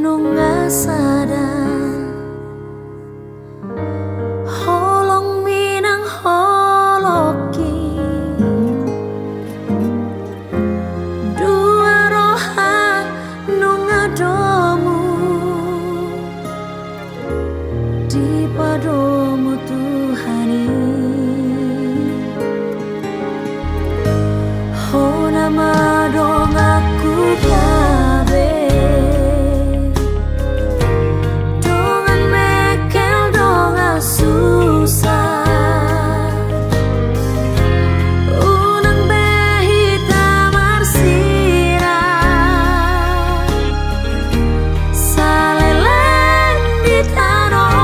nunga sada holong minang holoki dua rohan nunga domu di padomu Tuhani ho nama dong aku gabe dongan mekel donga susah unang behita marsira saleleng di tanah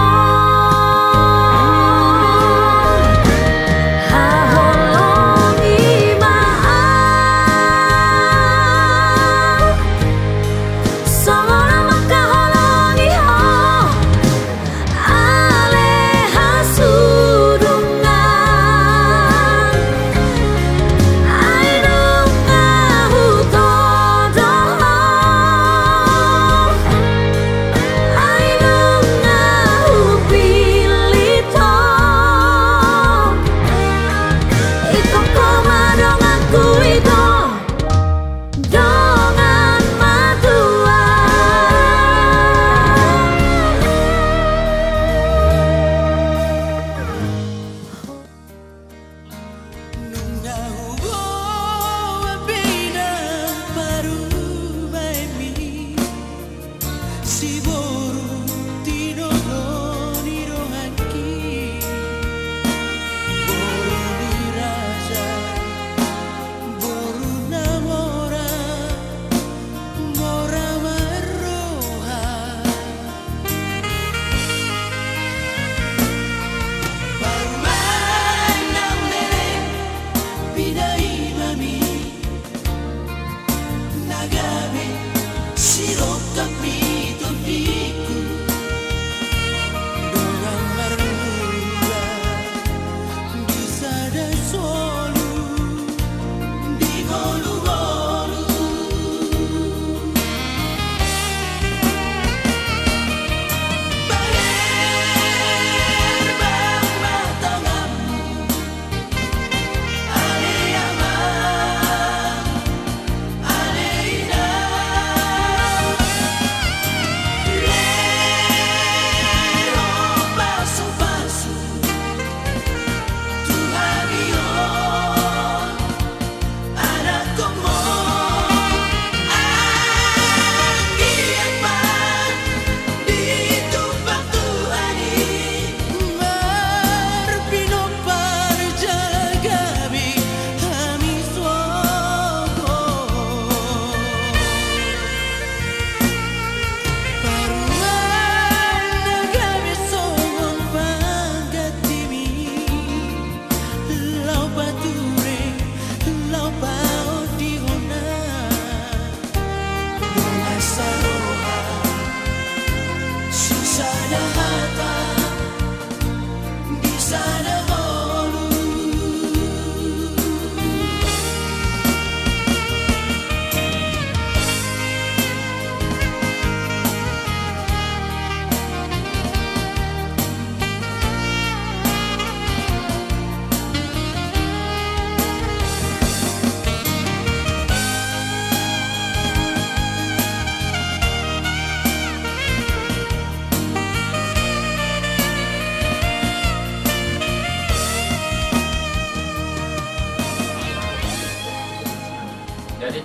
Jadi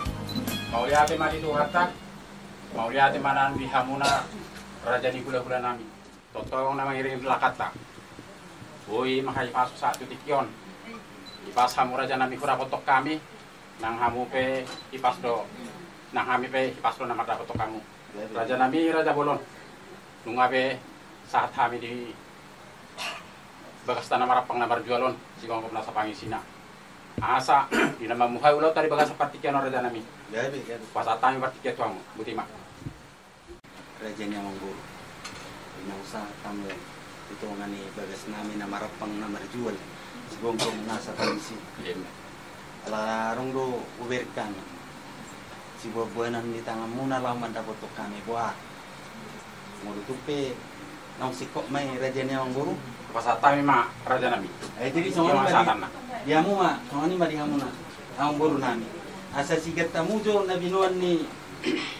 mau lihat mati Tuhan mau lihat mana bihamuna raja di gula-gula nami totong nama iring lakata woi makai pas satu tikion ipas hamu raja nami kura kotok kami nang hamu pe ipas do nang hami pe ipas do nama kotok kamu raja nami raja bolon nungabe saat kami di bagas tanah marapang namar jualon si kongkop nasa pangisina asa di nama muhai ulau tadi bagas partikian raja nami pas atami partikian tuamu butima raja ni amang guru inausa tamu itu ngani bagas nami nama marapang namar jual si kongkop nasa pangisi ala rong do uberkan si buah-buahan di tangan muna laman dapat kami buah Mau tupe nang sikok may raja ni ang guru. Pasatami ma raja nami. Jadi Yung soalnya masatan na. dia mo ma, soalnya mari hamu na ang guru nami. Asa sigat tamu jo na binuan ni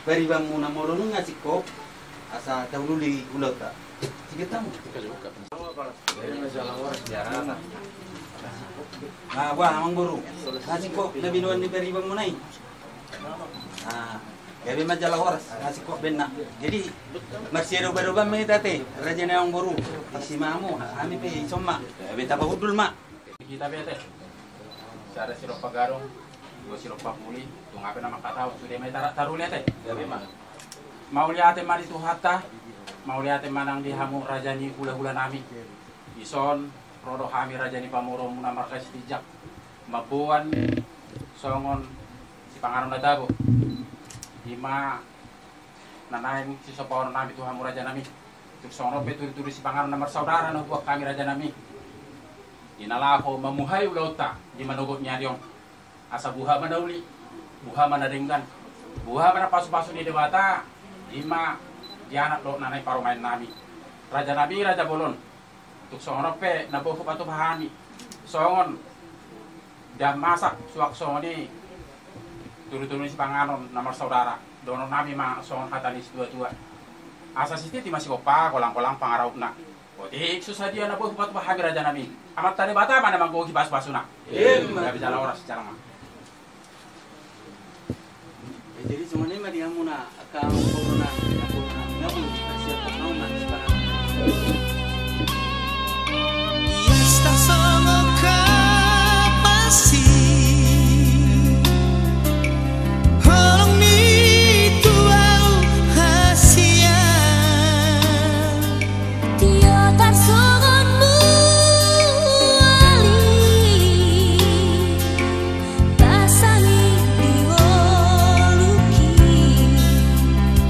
baribang mo na moro nga sikok. Asa taululi ulota. Sigat tamu. Ah, wah, amang guru. Nasi kok na binuan ni baribang mo na Ah, gabi majalah horas nasi kok benak. Jadi marsiro baruban may tate. Raja na ang guru. Si mamu, ami pe somma. Beta bahudul mak. Kita bete. Sada sirop pagarong, dua sirop pakuli, tung apa nama kata sudah may taruh lihat gabi mah. Mau lihat mari tu hatta, mau lihat manang di hamu raja ni hula-hula nami. Ison rodo kami raja ni pamoro muna markas tijak. Mabuan songon si pangaron na dabo. Lima nanain si sopawon nami tu hamu raja nami. Tuk songon pe turi si pangaron na marsaudara na buat kami raja nami. Inalako mamuhay ulauta di manugot niya diyon. Asa buha manauli, buha manaringgan. Buha mana pasu-pasu ni debata. Lima dianak lo nanay parumain nami. Raja nabi raja bolon. Tuk songon pe nabuho patu pahami. Songon dan masak suak songon ni turu-turu si panganon nomor saudara. Dono nami ma songon katanis dua-dua. Asa siti ti masih opa kolang-kolang pangaraup na. Otik susah dia nabuho patu pahami raja nami. Amat tadi bata mana manggogi bas-basu na. Gak bisa oras secara mah. Jadi semuanya mari hamu na akang guru na ngabu siap mau na sekarang. Esta solo kapasi Holong mi tuau hasia Dia tarsunganmu ali basahi diwoluki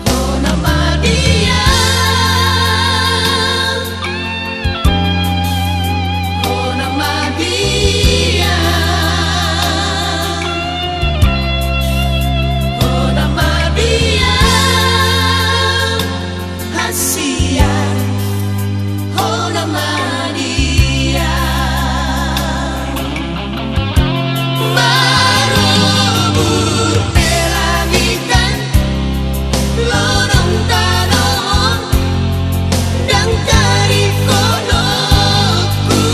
Oh nama dia Oh nama dia Oh nama dia Hasia Oh nama dia Marubur telangitan Lorong tanon Dan cari konoku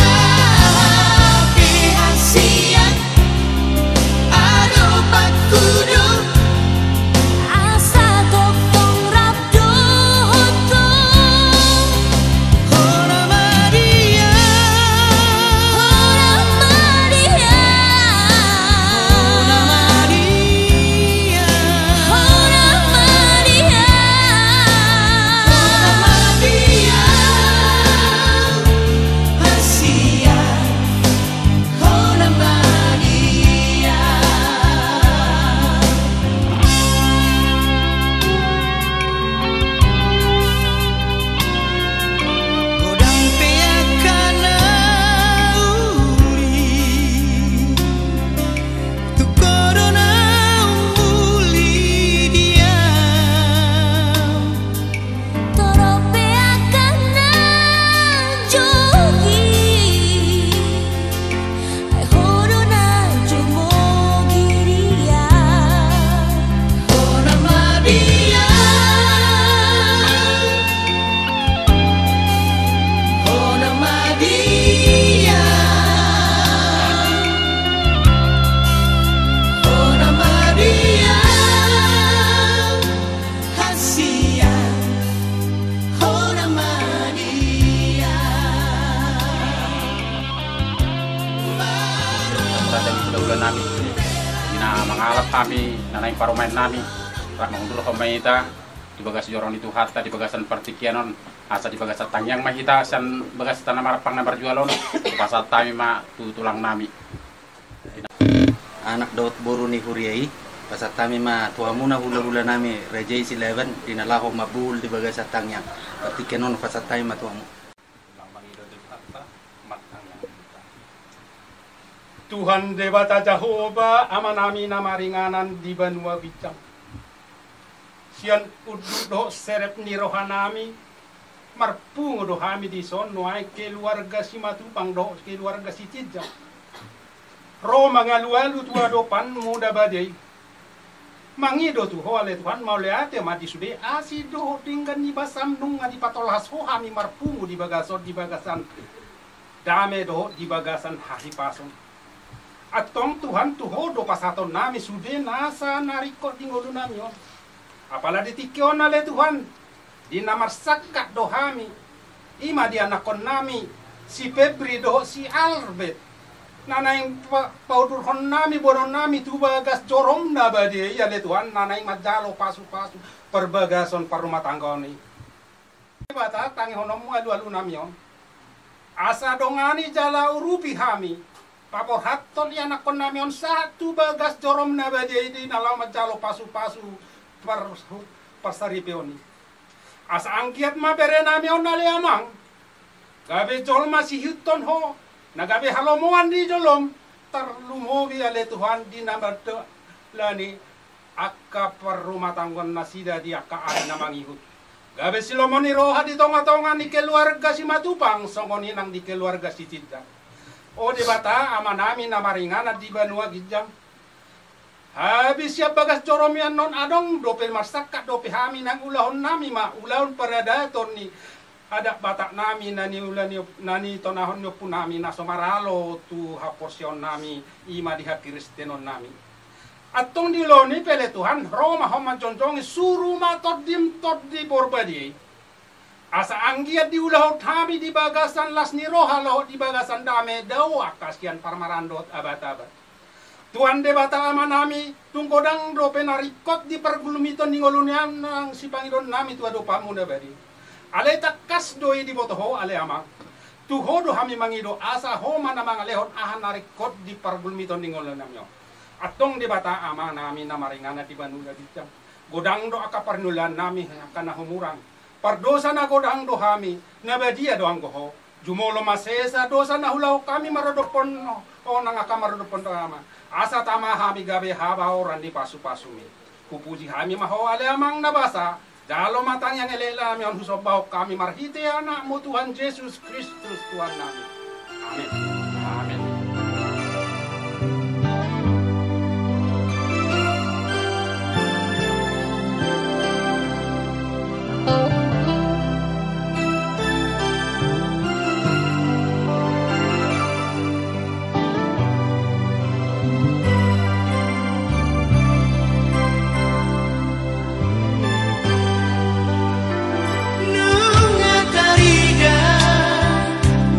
Tungapi hasia Adopat kudu asa tokong rabdoto Oh nama dia orang Maria Oh nama dia orang Maria Nama dia Hasia Oh nama dia Godang peakan uri Tu corona muli dia torope akan jogi ai horo na jomogiria Oh nama dia Oh nama dia Oh nama dia Hasia Oh nama dia Raja ni hula-hula nami. Ina mangalap kami nanay parumain nami. Rak mangundul kamaita di bagas jorong itu hatta di bagasan partikianon asa di bagasan tangyang mahita san bagas tanah marapang na barjualon pasat tami ma tulang nami. Anak daud boru ni huriai. Pasat kami ma tuamu na hula-hula nami rajai silaban dinalaho mabul di bagas satangnya. Pati kenon pasat kami ma tuamu. Tuhan Dewata Jehovah, ama nami nama ringanan di Banua Bicang. sian uduk do serep ni rohanami marpung do hami di son noai keluarga si Matupang do keluarga si Cijang ro mangalu-alu tua do pan muda badai mangido tu ho ale Tuhan mau leate mati sude asi do tinggal ni basam nung di patolas ho hami marpung di bagasan dame do di bagasan hari pason atong Tuhan tuho do pasaton nami sude nasa narikot dingolu nami on apalagi tikion ale Tuhan di namar sakat do hami ima di anakon nami si Febri do si Albert nanaing paudur hon nami bonon nami tu bagas jorom na bade ya le Tuhan nanaing majalo pasu-pasu perbagason parumah tangga ni bata tangi honomu alu-alu nami on asa dongani jala urupi hami papor hatton ya nakon nami on satu bagas jorom na bade di nalau majalo pasu-pasu pasari peoni asa angkiat ma bere nami on nale amang gabe jol masih hiton ho nagabe halomuan di jolom terlumogi ale Tuhan di namar de lani akka perumah tanggon nasida di akka ari namang ihut gabe silomoni roha di tonga-tonga ni keluarga si Matupang songoni nang di keluarga si Cidang o di bata ama nami namaringana di Banua Gijang habis siap bagas joromian non adong dope masakat dope hami nang ulahon nami ma ulahon paradaton ni ada batak nami nani ulani nani tonahon nyo punami na somaralo tu haporsion nami ima diha kristenon nami atong diloni pele Tuhan Roma homan concongi suru matot di borbadi asa anggiat di ulahot hami di bagasan lasni rohalo di bagasan dame dau akasian parmarandot abat-abat Tuhan de bata ama nami tungkodang do penarikot di pergulumiton ningolunian nang si Panginoon nami tua do pamuda badi. Ale takas doi di botoho ale ama. Tuho do hami mangido asa ho mana mangalehon ahan narikot di pergulumiton ningolunian nami. Atong de bata ama nami namaringana di Banuda Dijang. Godang do akaparnulan nami kana humurang. Pardosa na godang do hami nabadia do anggoho. Jumolo masesa dosa na hulau kami marodopon o nang akamarodopon do ama. Asa tama hami gabe haba orang di pasu-pasu mi. Pupuji hami maho ale amang nabasa. Jalo matang yang elela mi on husobau kami marhite anakmu Tuhan Yesus Kristus Tuhan nami. Amin. Amin. Nunga tariga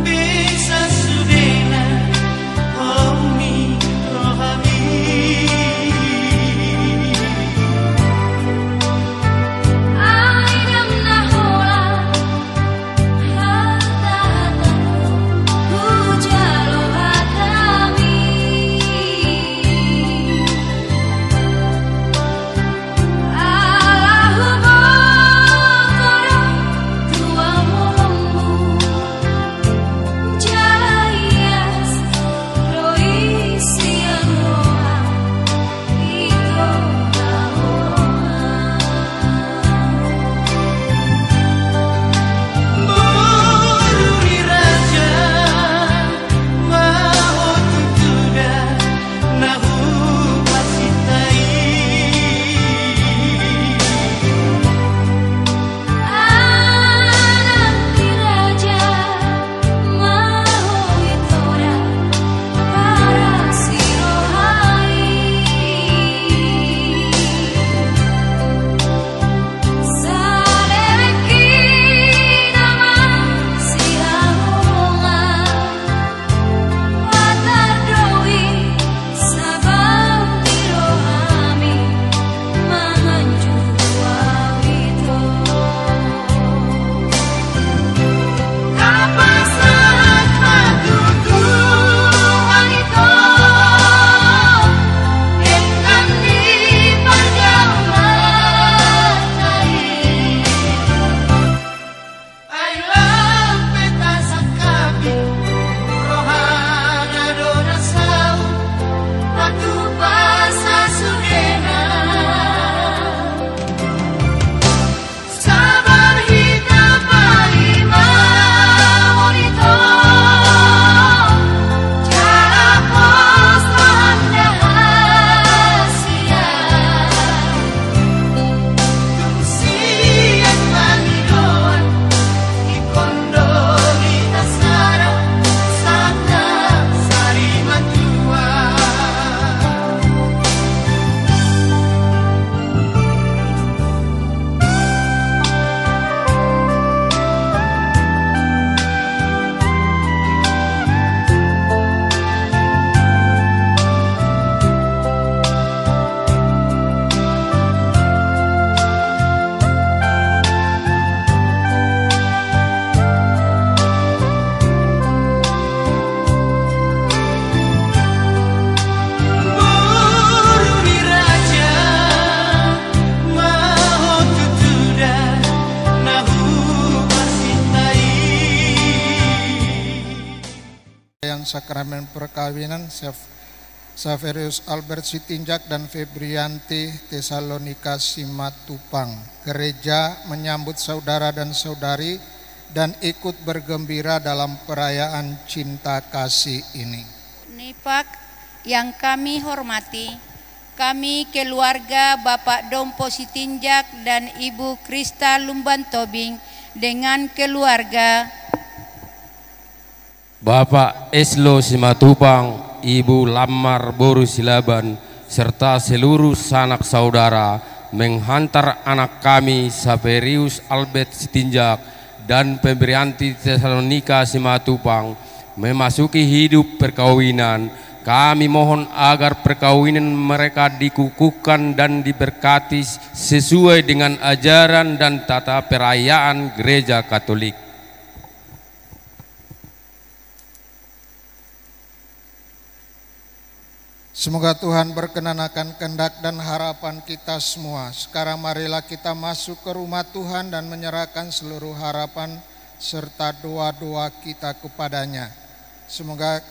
bisa sudah sakramen perkawinan Saverius Albert Sitinjak dan Febrianti Tesalonika Simatupang. Gereja menyambut saudara dan saudari dan ikut bergembira dalam perayaan cinta kasih ini. Nipak yang kami hormati, kami keluarga Bapak Dompo Sitinjak dan Ibu Krista Lumban Tobing dengan keluarga Bapak Eslo Simatupang, Ibu Lamar Boru Silaban, serta seluruh sanak saudara menghantar anak kami Saverius Albert Sitinjak dan Febrianti Tesalonika Simatupang memasuki hidup perkawinan. Kami mohon agar perkawinan mereka dikukuhkan dan diberkati sesuai dengan ajaran dan tata perayaan Gereja Katolik. Semoga Tuhan berkenan akan kehendak dan harapan kita semua. Sekarang marilah kita masuk ke rumah Tuhan dan menyerahkan seluruh harapan serta doa-doa kita kepadanya. Semoga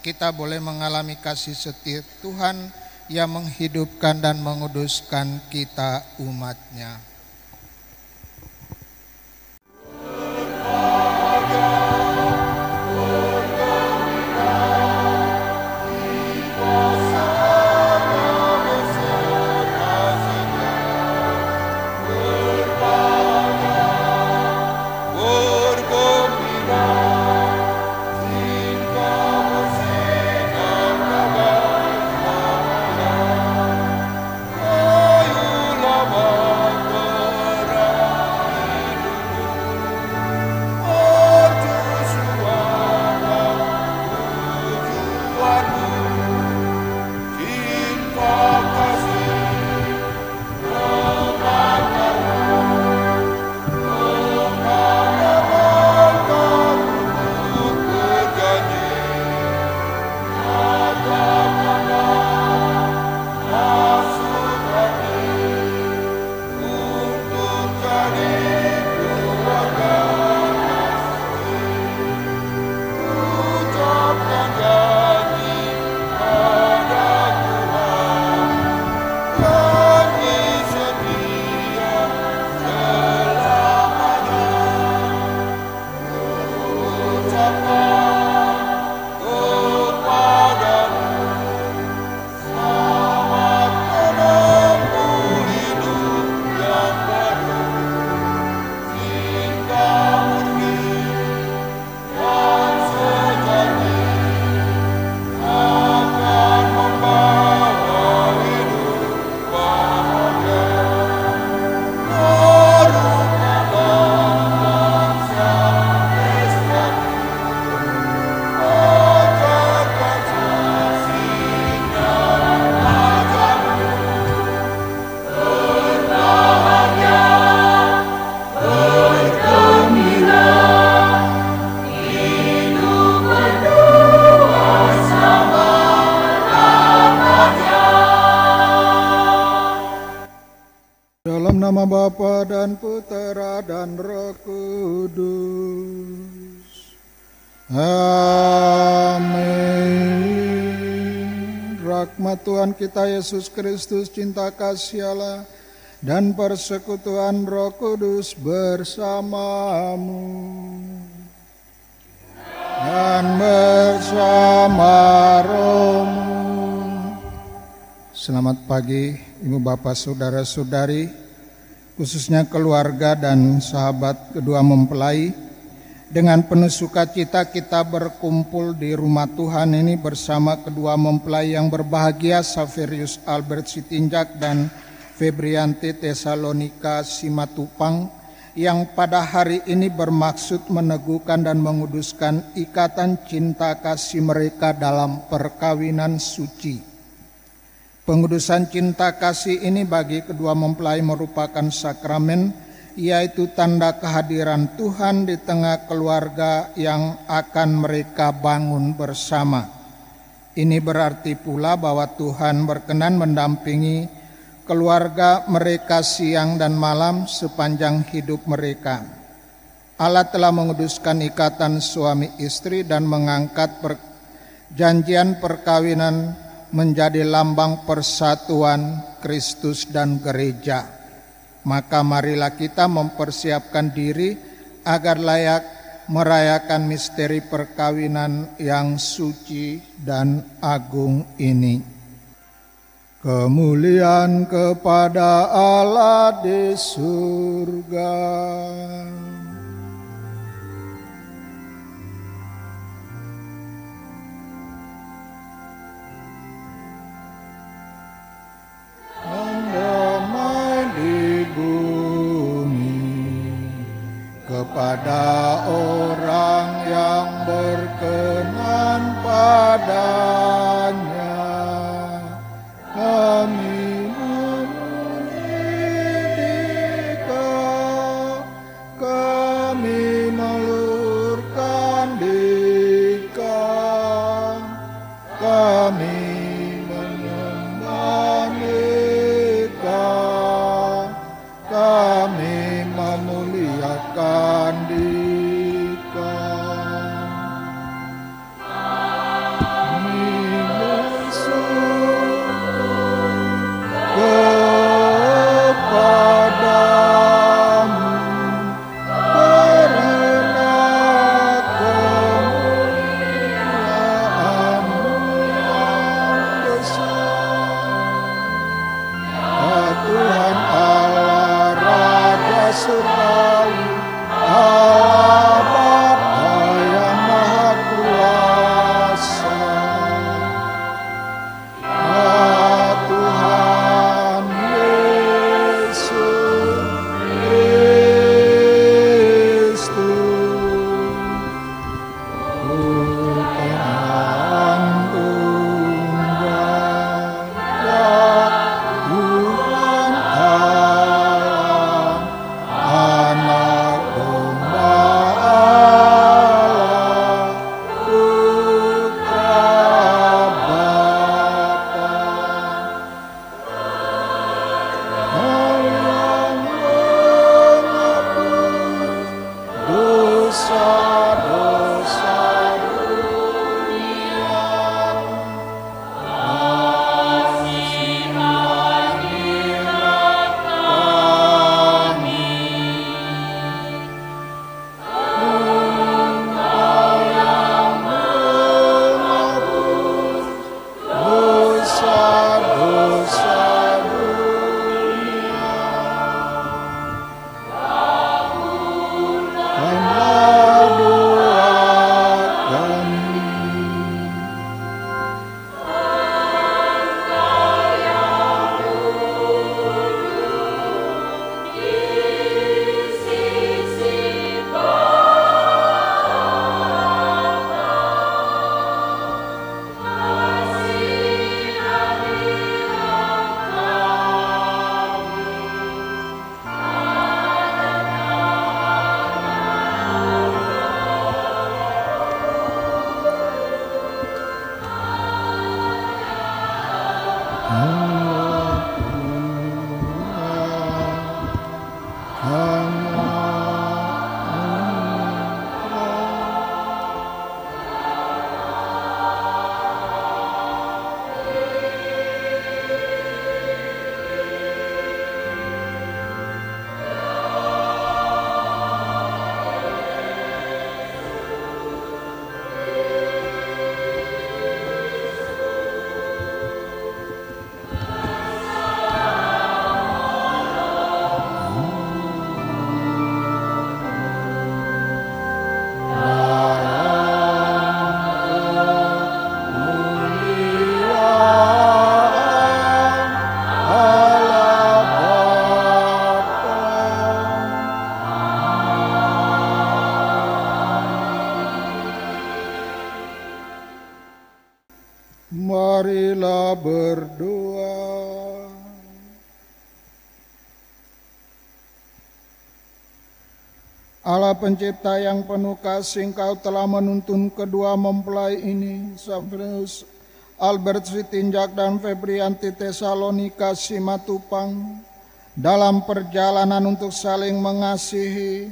kita boleh mengalami kasih setia Tuhan yang menghidupkan dan menguduskan kita umatnya. Dalam nama Bapa dan Putera dan Roh Kudus. Amin. Rahmat Tuhan kita Yesus Kristus, cinta kasih Allah, dan persekutuan Roh Kudus bersamamu dan bersama rohmu. Selamat pagi Ibu Bapak Saudara-saudari, khususnya keluarga dan sahabat kedua mempelai. Dengan penuh sukacita kita berkumpul di rumah Tuhan ini bersama kedua mempelai yang berbahagia, Saverius Albert Sitinjak dan Febrianti Tesalonika Simatupang, yang pada hari ini bermaksud meneguhkan dan menguduskan ikatan cinta kasih mereka dalam perkawinan suci. Pengudusan cinta kasih ini bagi kedua mempelai merupakan sakramen, yaitu tanda kehadiran Tuhan di tengah keluarga yang akan mereka bangun bersama. Ini berarti pula bahwa Tuhan berkenan mendampingi keluarga mereka siang dan malam sepanjang hidup mereka. Allah telah menguduskan ikatan suami istri dan mengangkat janjian perkawinan menjadi lambang persatuan Kristus dan gereja. Maka marilah kita mempersiapkan diri agar layak merayakan misteri perkawinan yang suci dan agung ini. Kemuliaan kepada Allah di surga. Damai di bumi kepada orang yang berkenan padanya. Kami memuji Dikau, kami melurkan Dikau, kami menyembah Dikau, kami memuliakan Dikau. Kami kepadamu karena kemuliaan-Mu yang besar. Ya Tuhan Allah Raja Surgawi, Allah Bapa yang Maha Kuasa. Ya Tuhan Yesus Kristus, Putra Tunggal, ya Tuhan Allah, Anak Domba Allah, Putra Bapa. Yang menghapus dosa-dosa dunia. Kasihanilah kami. Engkau yang menghapus dosa-dosa dunia. Kabulkanlah doa kami. Marilah berdoa. Allah pencipta yang penuh kasih, Engkau telah menuntun kedua mempelai ini, Saverius Albert Sitinjak dan Febrianti Tesalonika Simatupang, dalam perjalanan untuk saling mengasihi.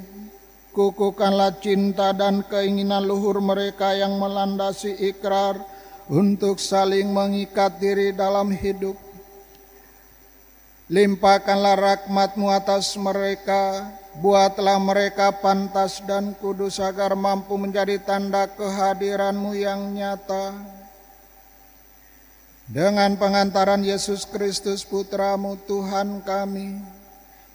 Kukuhkanlah cinta dan keinginan luhur mereka yang melandasi ikrar untuk saling mengikat diri dalam hidup. Limpahkanlah rahmat-Mu atas mereka, buatlah mereka pantas dan kudus agar mampu menjadi tanda kehadiran-Mu yang nyata. Dengan pengantaran Yesus Kristus Putra-Mu Tuhan kami,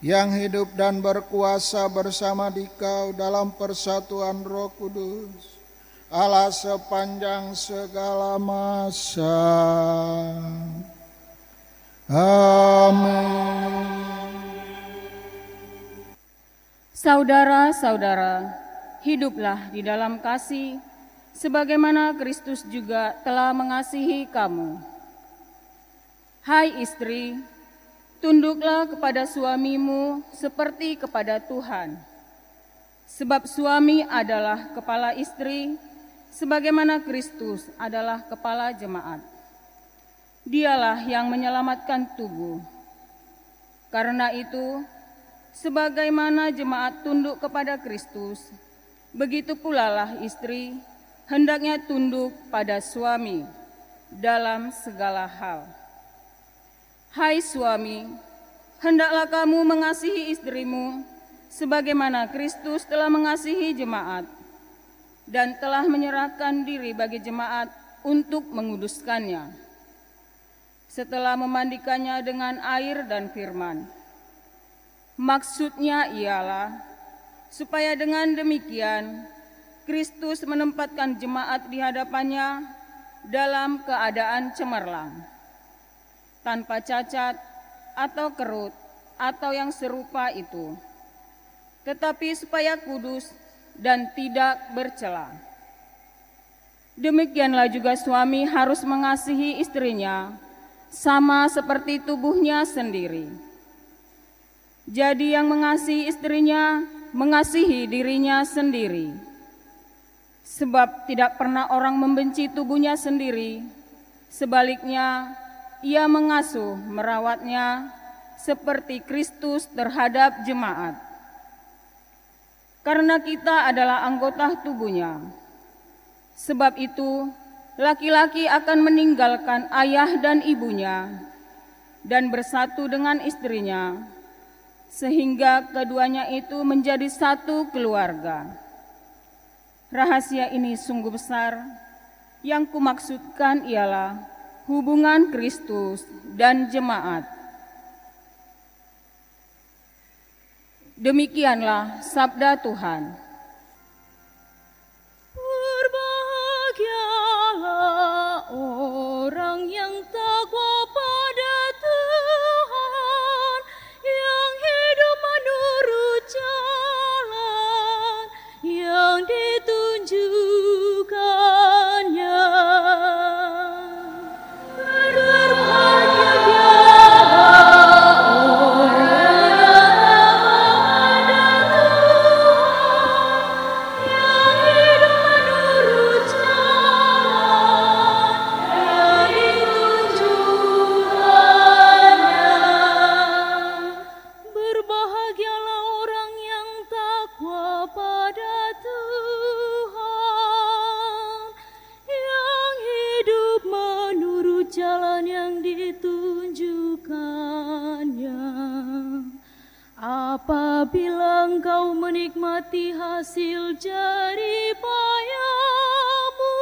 yang hidup dan berkuasa bersama Dikau dalam persatuan Roh Kudus, Allah sepanjang segala masa. Amin. Saudara-saudara, hiduplah di dalam kasih, sebagaimana Kristus juga telah mengasihi kamu. Hai istri, tunduklah kepada suamimu seperti kepada Tuhan. Sebab suami adalah kepala istri, sebagaimana Kristus adalah kepala jemaat. Dialah yang menyelamatkan tubuh. Karena itu, sebagaimana jemaat tunduk kepada Kristus, begitu pula lah istri hendaknya tunduk pada suami dalam segala hal. Hai suami, hendaklah kamu mengasihi istrimu sebagaimana Kristus telah mengasihi jemaat dan telah menyerahkan diri bagi jemaat untuk menguduskannya, setelah memandikannya dengan air dan firman. Maksudnya ialah supaya dengan demikian Kristus menempatkan jemaat di hadapannya dalam keadaan cemerlang, tanpa cacat atau kerut atau yang serupa itu, tetapi supaya kudus dan tidak bercela. Demikianlah juga suami harus mengasihi istrinya sama seperti tubuhnya sendiri. Jadi yang mengasihi istrinya mengasihi dirinya sendiri. Sebab tidak pernah orang membenci tubuhnya sendiri, sebaliknya ia mengasuh merawatnya seperti Kristus terhadap jemaat. Karena kita adalah anggota tubuhnya. Sebab itu laki-laki akan meninggalkan ayah dan ibunya dan bersatu dengan istrinya, sehingga keduanya itu menjadi satu keluarga. Rahasia ini sungguh besar, yang kumaksudkan ialah hubungan Kristus dan jemaat. Demikianlah sabda Tuhan. Berbahagialah orang yang takwa pada Tuhan, yang hidup menurut jalan yang ditunjukkannya. Jalan yang ditunjukkannya. Apabila engkau menikmati hasil jerih payahmu,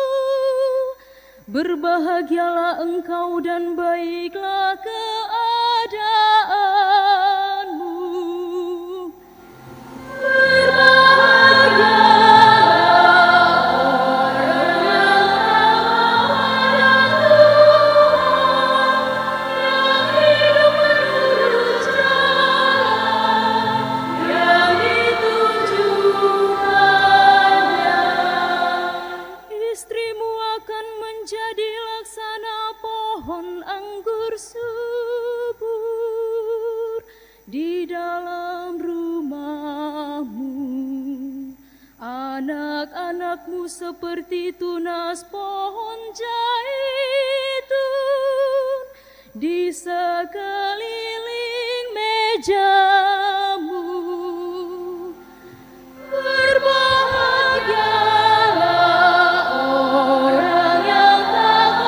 berbahagialah engkau dan baiklah keadaanmu. Anak-anakmu seperti tunas pohon zaitun di sekeliling mejamu. Berbahagialah orang yang takwa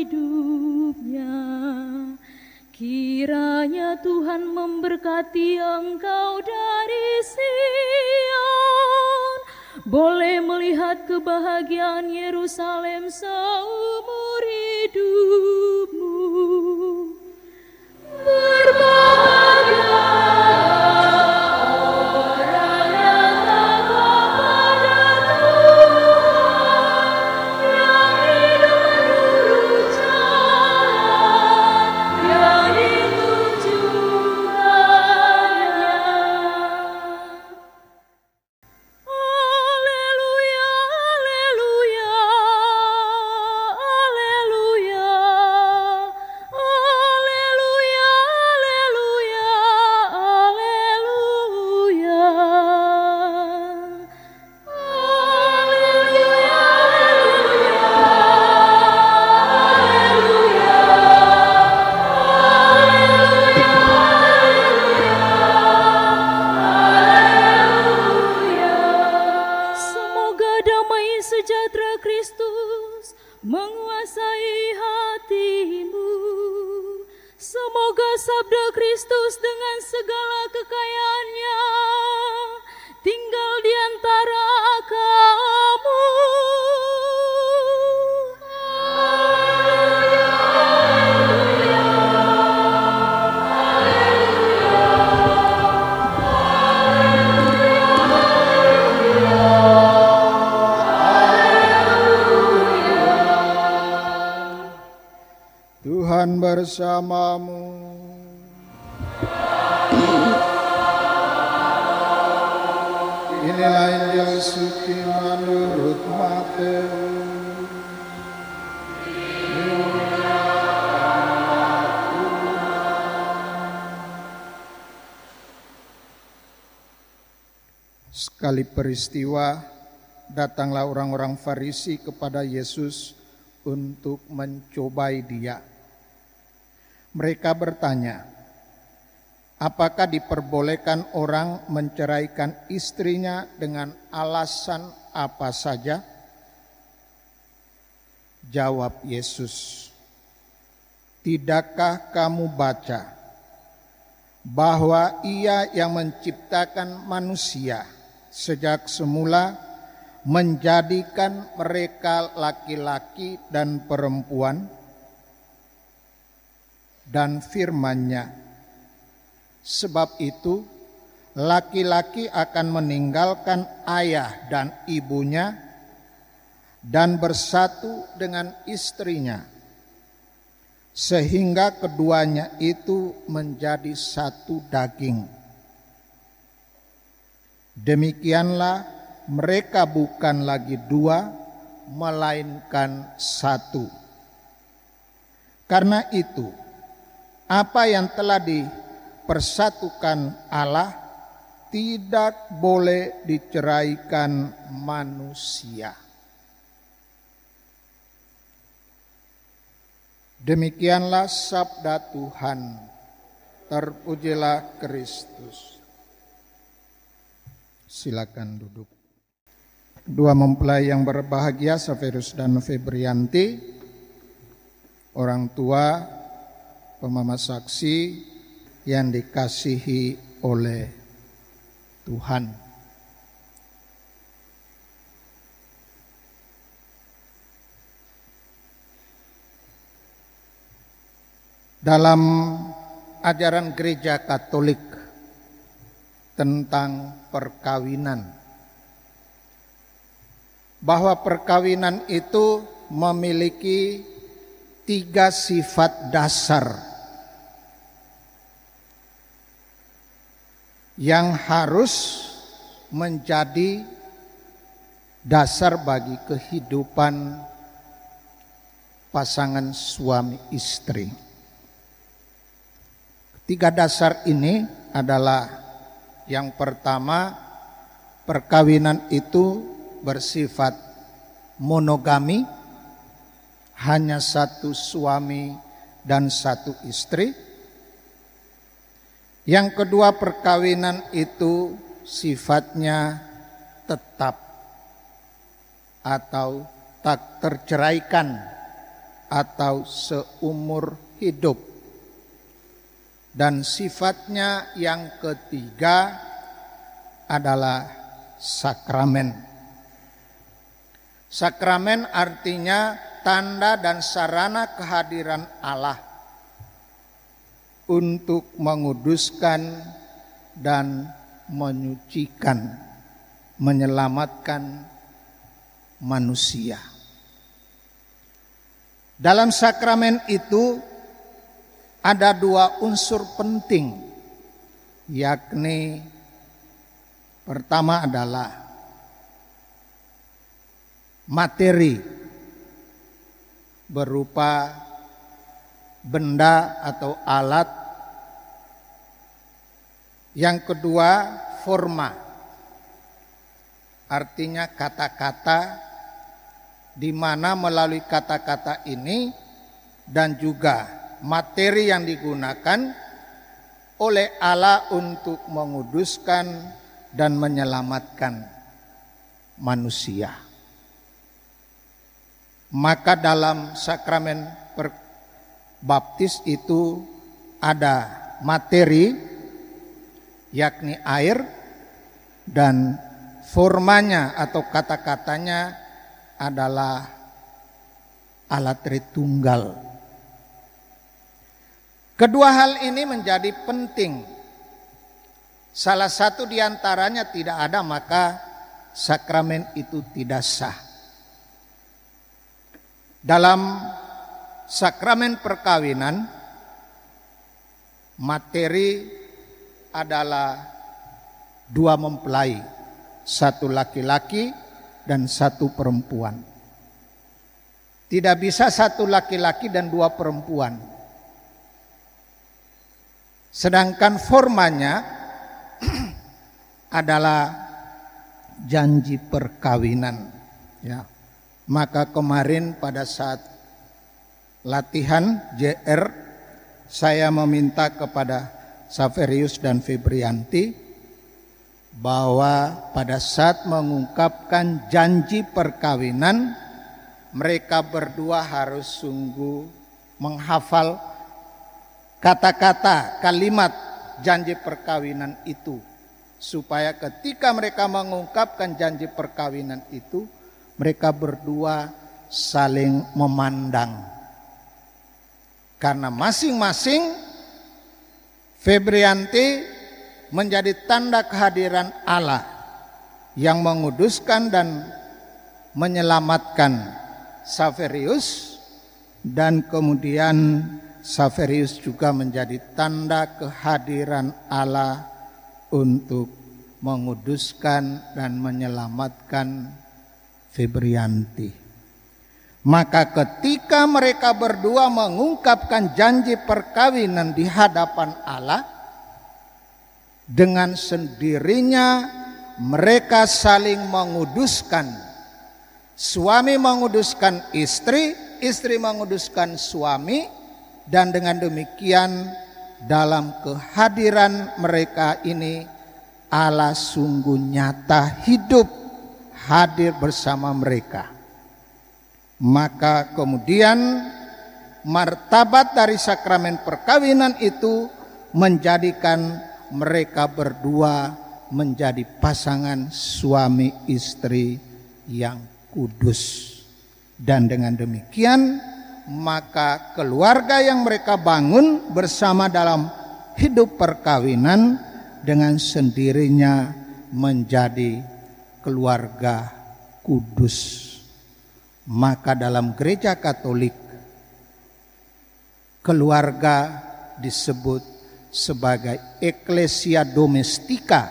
hidupnya. Kiranya Tuhan memberkati engkau dari Sion, boleh melihat kebahagiaan Yerusalem seumur hidupmu. Berbahagia orang yang takut pada Tuhan, yang hidup menurut jalan yang ditunjukkannya. Haleluya, haleluya, haleluya, haleluya, haleluya, Semoga damai sejahtera Kristus menguasai hatimu. Semoga sabda Kristus dengan segala kekayaannya tinggal di antara kamu. Tuhan bersamamu. Inilah Injil suci menurut Matius. Sekali peristiwa, datanglah orang-orang Farisi kepada Yesus untuk mencobai dia. Mereka bertanya, apakah diperbolehkan orang menceraikan istrinya dengan alasan apa saja? Jawab Yesus, tidakkah kamu baca bahwa Ia yang menciptakan manusia sejak semula menjadikan mereka laki-laki dan perempuan, dan firman-Nya, sebab itu laki-laki akan meninggalkan ayah dan ibunya dan bersatu dengan istrinya, sehingga keduanya itu menjadi satu daging. Demikianlah mereka bukan lagi dua, melainkan satu. Karena itu, apa yang telah dipersatukan Allah tidak boleh diceraikan manusia. Demikianlah sabda Tuhan. Terpujilah Kristus. Silakan duduk. Dua mempelai yang berbahagia, Saverus dan Febrianti, orang tua, pemama saksi yang dikasihi oleh Tuhan. Dalam ajaran Gereja Katolik tentang perkawinan, bahwa perkawinan itu memiliki 3 sifat dasar yang harus menjadi dasar bagi kehidupan pasangan suami istri. 3 dasar ini adalah, yang pertama, perkawinan itu bersifat monogami, hanya satu suami dan satu istri. Yang kedua, perkawinan itu sifatnya tetap atau tak terceraikan atau seumur hidup. Dan sifatnya yang ketiga adalah sakramen. Sakramen artinya tanda dan sarana kehadiran Allah untuk menguduskan dan menyucikan, menyelamatkan manusia. Dalam sakramen itu ada dua unsur penting, yakni pertama adalah materi berupa benda atau alat. Yang kedua forma, artinya kata-kata, di mana melalui kata-kata ini dan juga materi yang digunakan oleh Allah untuk menguduskan dan menyelamatkan manusia. Maka dalam sakramen baptis itu ada materi, yakni air, dan formanya atau kata-katanya adalah alat Tritunggal. Kedua hal ini menjadi penting. Salah satu di antaranya tidak ada, maka sakramen itu tidak sah. Dalam sakramen perkawinan, materi adalah dua mempelai, satu laki-laki dan satu perempuan. Tidak bisa satu laki-laki dan dua perempuan. Sedangkan formanya adalah janji perkawinan. Ya. Maka kemarin pada saat latihan JR, saya meminta kepada Saverius dan Febrianti bahwa pada saat mengungkapkan janji perkawinan, mereka berdua harus sungguh menghafal kata-kata, kalimat janji perkawinan itu, supaya ketika mereka mengungkapkan janji perkawinan itu, mereka berdua saling memandang. Karena masing-masing Febrianti menjadi tanda kehadiran Allah yang menguduskan dan menyelamatkan Saverius, dan kemudian Saverius juga menjadi tanda kehadiran Allah untuk menguduskan dan menyelamatkan Febrianti. Maka ketika mereka berdua mengungkapkan janji perkawinan di hadapan Allah, dengan sendirinya mereka saling menguduskan. Suami menguduskan istri, istri menguduskan suami, dan dengan demikian dalam kehadiran mereka ini Allah sungguh nyata hidup hadir bersama mereka. Maka kemudian martabat dari sakramen perkawinan itu menjadikan mereka berdua menjadi pasangan suami istri yang kudus. Dan dengan demikian maka keluarga yang mereka bangun bersama dalam hidup perkawinan dengan sendirinya menjadi keluarga kudus. Maka dalam gereja Katolik keluarga disebut sebagai Ecclesia Domestica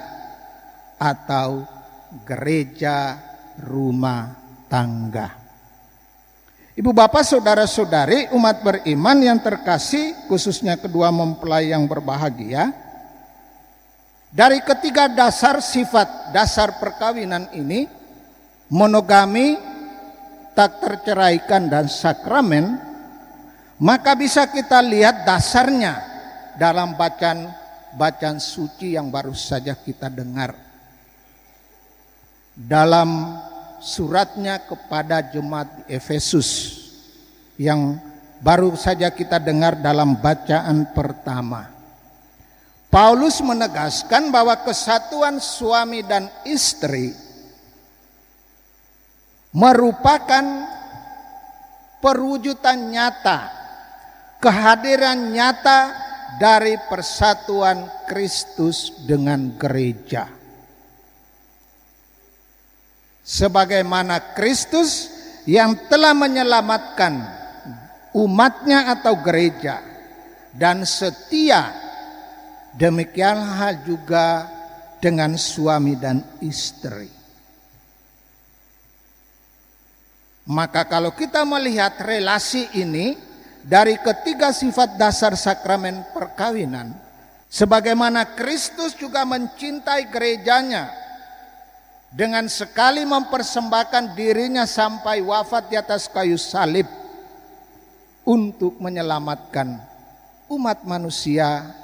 atau gereja rumah tangga. Ibu bapak saudara-saudari umat beriman yang terkasih, khususnya kedua mempelai yang berbahagia, dari ketiga dasar sifat dasar perkawinan ini, monogami, tak terceraikan, dan sakramen, maka bisa kita lihat dasarnya dalam bacaan suci yang baru saja kita dengar. Dalam suratnya kepada jemaat Efesus yang baru saja kita dengar dalam bacaan pertama. Paulus menegaskan bahwa kesatuan suami dan istri merupakan perwujudan nyata, kehadiran nyata dari persatuan Kristus dengan gereja. Sebagaimana Kristus yang telah menyelamatkan umatnya atau gereja dan setia, demikianlah juga dengan suami dan istri. Maka kalau kita melihat relasi ini dari ketiga sifat dasar sakramen perkawinan, sebagaimana Kristus juga mencintai gerejanya dengan sekali mempersembahkan dirinya sampai wafat di atas kayu salib untuk menyelamatkan umat manusia,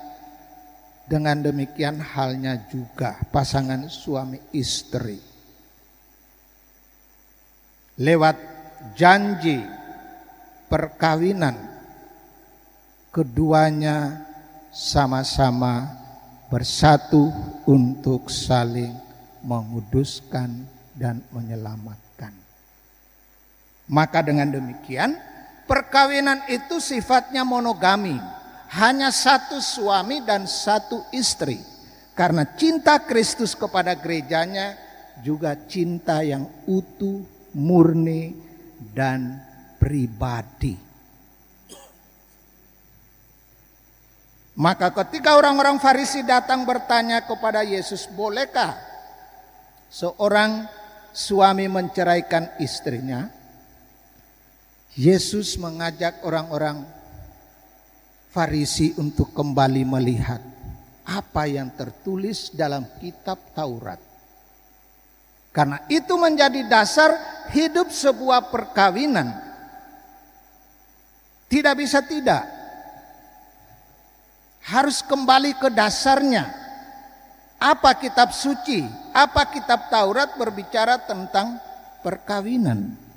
dengan demikian halnya juga pasangan suami istri. Lewat janji perkawinan, keduanya sama-sama bersatu untuk saling menguduskan dan menyelamatkan. Maka dengan demikian perkawinan itu sifatnya monogami, hanya satu suami dan satu istri. Karena cinta Kristus kepada gerejanya juga cinta yang utuh, murni, dan pribadi. Maka ketika orang-orang Farisi datang bertanya kepada Yesus, bolehkah seorang suami menceraikan istrinya? Yesus mengajak orang-orang Farisi untuk kembali melihat apa yang tertulis dalam kitab Taurat. Karena itu menjadi dasar hidup sebuah perkawinan. Tidak bisa tidak. Harus kembali ke dasarnya. Apa kitab suci, apa kitab Taurat berbicara tentang perkawinan.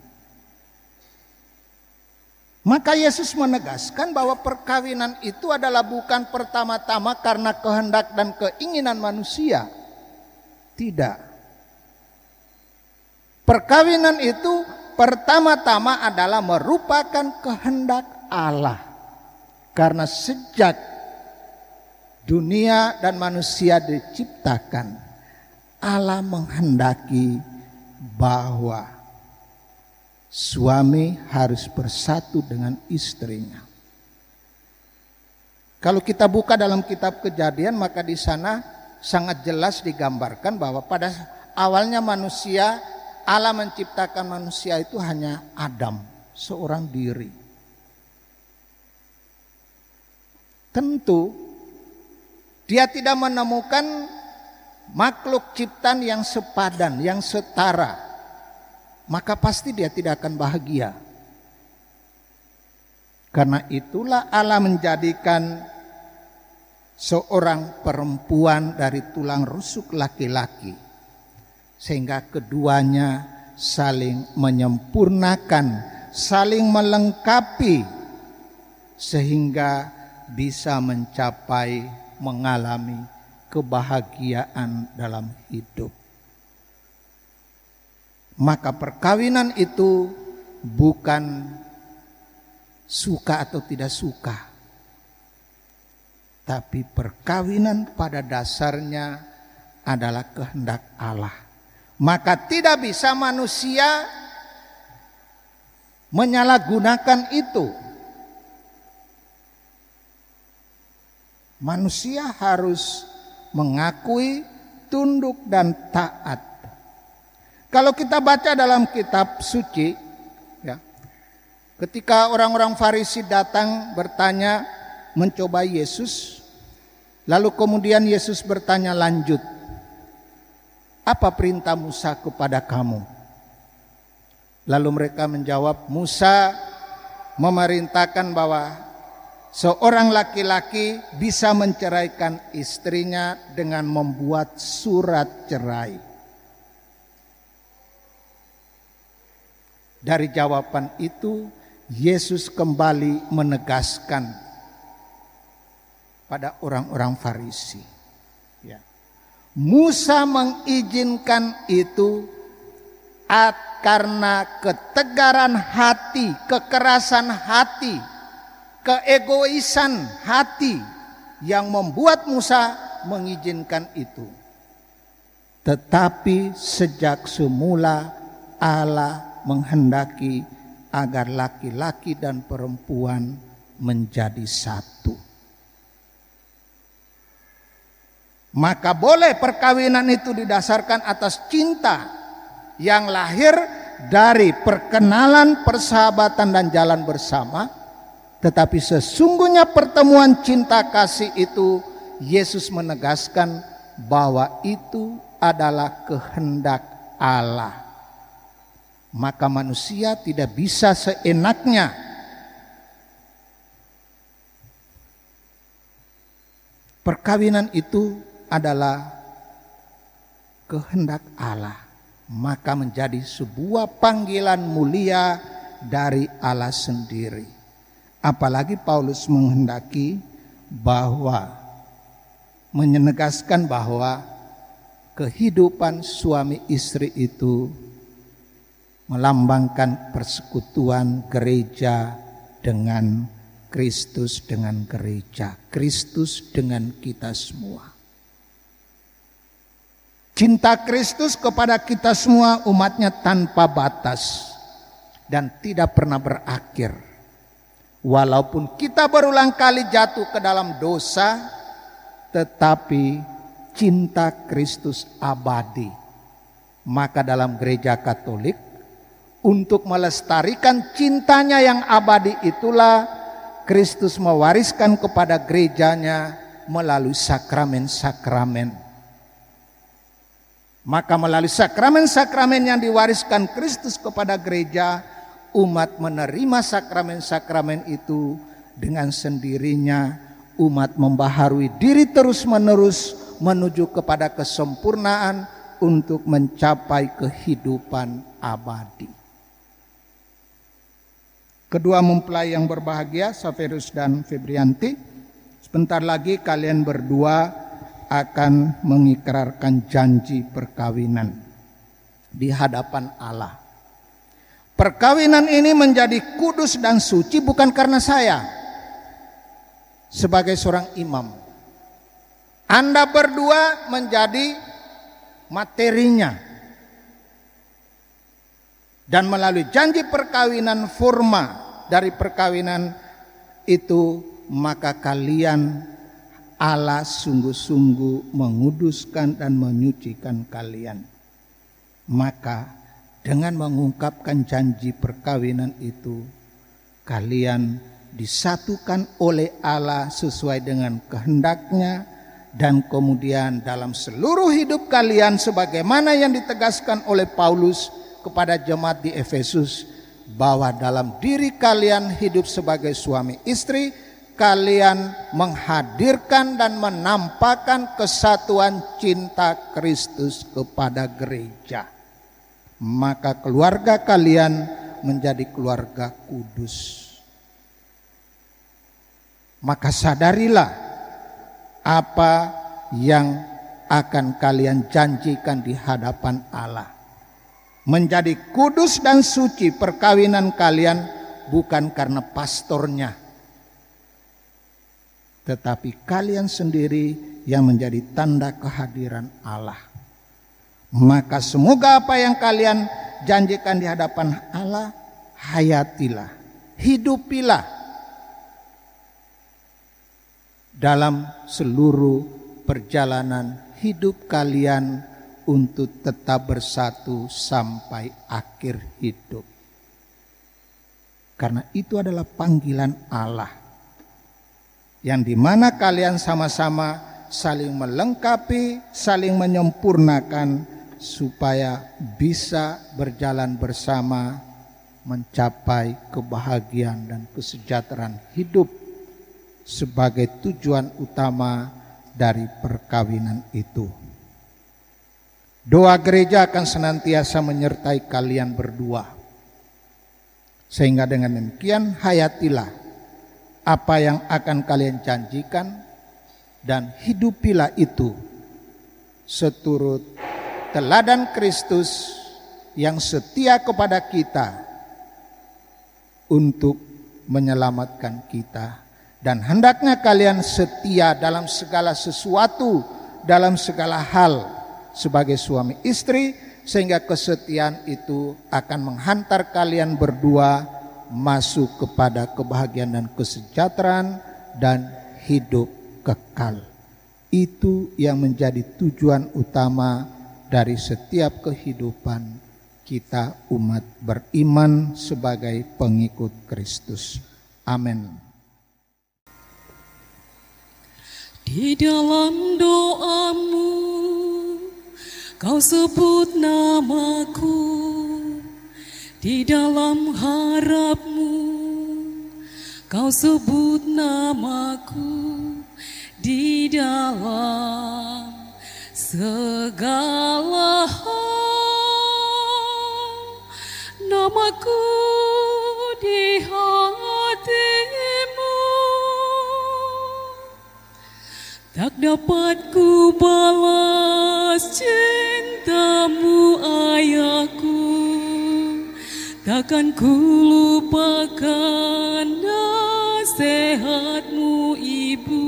Maka Yesus menegaskan bahwa perkawinan itu adalah bukan pertama-tama karena kehendak dan keinginan manusia. Tidak. Perkawinan itu pertama-tama adalah merupakan kehendak Allah. Karena sejak dunia dan manusia diciptakan, Allah menghendaki bahwa suami harus bersatu dengan istrinya. Kalau kita buka dalam kitab Kejadian, maka di sana sangat jelas digambarkan bahwa pada awalnya manusia, Allah menciptakan manusia itu hanya Adam, seorang diri. Tentu dia tidak menemukan makhluk ciptaan yang sepadan, yang setara. Maka pasti dia tidak akan bahagia. Karena itulah Allah menjadikan seorang perempuan dari tulang rusuk laki-laki, sehingga keduanya saling menyempurnakan, saling melengkapi, sehingga bisa mencapai, mengalami kebahagiaan dalam hidup. Maka perkawinan itu bukan suka atau tidak suka, tapi perkawinan pada dasarnya adalah kehendak Allah. Maka tidak bisa manusia menyalahgunakan itu. Manusia harus mengakui, tunduk, dan taat. Kalau kita baca dalam kitab suci, ya, ketika orang-orang Farisi datang bertanya, mencoba Yesus, lalu kemudian Yesus bertanya lanjut, apa perintah Musa kepada kamu? Lalu mereka menjawab, Musa memerintahkan bahwa seorang laki-laki bisa menceraikan istrinya dengan membuat surat cerai. Dari jawaban itu Yesus kembali menegaskan pada orang-orang Farisi. Ya. Musa mengizinkan itu karena ketegaran hati, kekerasan hati, keegoisan hati yang membuat Musa mengizinkan itu. Tetapi sejak semula Allah menghendaki agar laki-laki dan perempuan menjadi satu. Maka boleh perkawinan itu didasarkan atas cinta yang lahir dari perkenalan, persahabatan dan jalan bersama. Tetapi sesungguhnya pertemuan cinta kasih itu, Yesus menegaskan bahwa itu adalah kehendak Allah. Maka manusia tidak bisa seenaknya perkawinan itu adalah kehendak Allah, maka menjadi sebuah panggilan mulia dari Allah sendiri. Apalagi Paulus menghendaki bahwa menegaskan bahwa kehidupan suami istri itu melambangkan persekutuan gereja dengan Kristus, dengan gereja, Kristus dengan kita semua. Cinta Kristus kepada kita semua umatnya tanpa batas dan tidak pernah berakhir. Walaupun kita berulang kali jatuh ke dalam dosa, tetapi cinta Kristus abadi. Maka dalam gereja Katolik, untuk melestarikan cintanya yang abadi itulah Kristus mewariskan kepada gerejanya melalui sakramen-sakramen. Maka melalui sakramen-sakramen yang diwariskan Kristus kepada gereja, umat menerima sakramen-sakramen itu. Dengan sendirinya umat membaharui diri terus-menerus menuju kepada kesempurnaan untuk mencapai kehidupan abadi. Kedua mempelai yang berbahagia, Saverus dan Febrianti, sebentar lagi kalian berdua akan mengikrarkan janji perkawinan di hadapan Allah. Perkawinan ini menjadi kudus dan suci bukan karena saya sebagai seorang imam. Anda berdua menjadi materinya. Dan melalui janji perkawinan, forma dari perkawinan itu, maka kalian, Allah sungguh-sungguh menguduskan dan menyucikan kalian. Maka dengan mengungkapkan janji perkawinan itu, kalian disatukan oleh Allah sesuai dengan kehendaknya. Dan kemudian dalam seluruh hidup kalian, sebagaimana yang ditegaskan oleh Paulus kepada jemaat di Efesus, bahwa dalam diri kalian hidup sebagai suami istri, kalian menghadirkan dan menampakkan kesatuan cinta Kristus kepada gereja. Maka keluarga kalian menjadi keluarga kudus. Maka sadarilah apa yang akan kalian janjikan di hadapan Allah. Menjadi kudus dan suci perkawinan kalian bukan karena pastornya, tetapi kalian sendiri yang menjadi tanda kehadiran Allah. Maka semoga apa yang kalian janjikan di hadapan Allah, hayatilah, hidupilah dalam seluruh perjalanan hidup kalian untuk tetap bersatu sampai akhir hidup. Karena itu adalah panggilan Allah, yang dimana kalian sama-sama saling melengkapi, saling menyempurnakan, supaya bisa berjalan bersama mencapai kebahagiaan dan kesejahteraan hidup sebagai tujuan utama dari perkawinan itu. Doa gereja akan senantiasa menyertai kalian berdua. Sehingga dengan demikian hayatilah apa yang akan kalian janjikan dan hidupilah itu seturut teladan Kristus yang setia kepada kita untuk menyelamatkan kita. Dan hendaknya kalian setia dalam segala sesuatu, dalam segala hal sebagai suami istri, sehingga kesetiaan itu akan menghantar kalian berdua masuk kepada kebahagiaan dan kesejahteraan dan hidup kekal. Itu yang menjadi tujuan utama dari setiap kehidupan kita umat beriman sebagai pengikut Kristus. Amin. Di dalam doamu kau sebut namaku, di dalam harapmu kau sebut namaku, di dalam segala hal namaku di hatimu. Tak dapat ku balas cintamu ayahku, takkan ku lupakan nasihatmu ibu.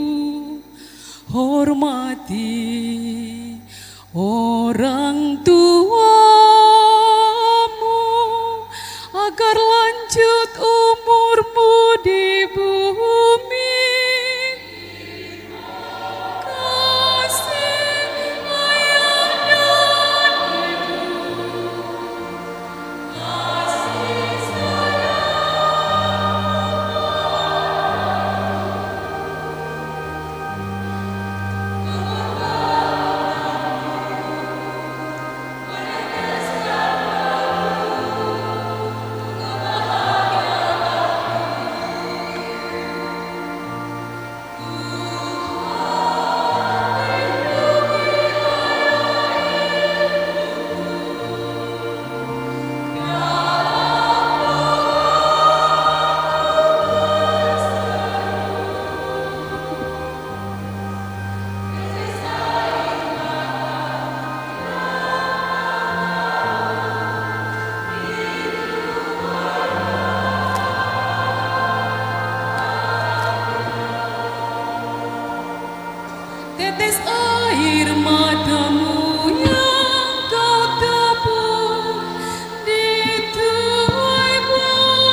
Hormati orang tuamu agar lanjut umurmu di bumi. Tetes air matamu yang kau tabur di tuai bahagia.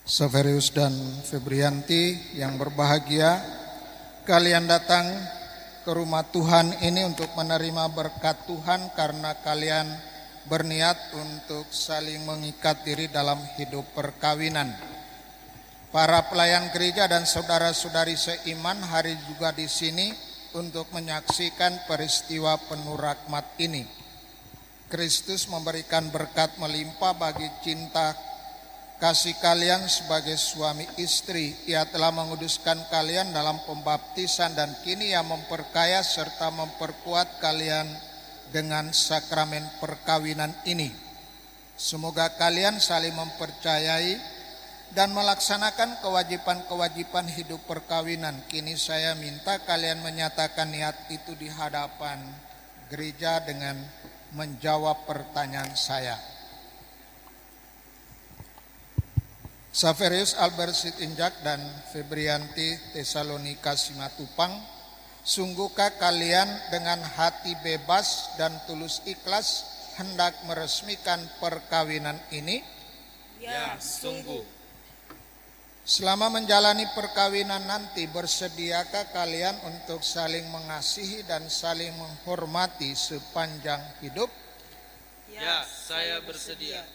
Saverius dan Febrianti yang berbahagia, kalian datang ke rumah Tuhan ini untuk menerima berkat Tuhan karena kalian berniat untuk saling mengikat diri dalam hidup perkawinan. Para pelayan gereja dan saudara-saudari seiman hari juga di sini untuk menyaksikan peristiwa penuh rahmat ini. Kristus memberikan berkat melimpah bagi cinta kasih kalian sebagai suami istri. Ia telah menguduskan kalian dalam pembaptisan dan kini Ia memperkaya serta memperkuat kalian dengan sakramen perkawinan ini. Semoga kalian saling mempercayai dan melaksanakan kewajiban-kewajiban hidup perkawinan. Kini saya minta kalian menyatakan niat itu di hadapan gereja dengan menjawab pertanyaan saya. Saverius Albert Sitinjak dan Febrianti Tesalonika Simatupang, sungguhkah kalian dengan hati bebas dan tulus ikhlas hendak meresmikan perkawinan ini? Ya, sungguh. Selama menjalani perkawinan nanti, bersediakah kalian untuk saling mengasihi dan saling menghormati sepanjang hidup? Ya, saya bersedia.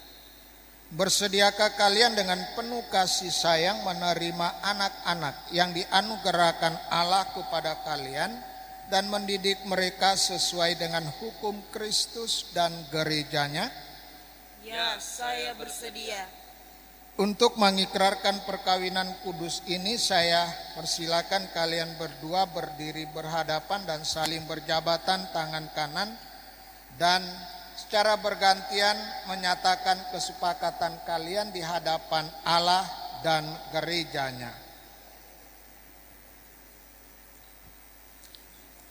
Bersediakah kalian dengan penuh kasih sayang menerima anak-anak yang dianugerahkan Allah kepada kalian dan mendidik mereka sesuai dengan hukum Kristus dan gerejanya? Ya, saya bersedia. Untuk mengikrarkan perkawinan kudus ini, saya persilakan kalian berdua berdiri berhadapan dan saling berjabatan tangan kanan, dan secara bergantian menyatakan kesepakatan kalian di hadapan Allah dan gerejanya.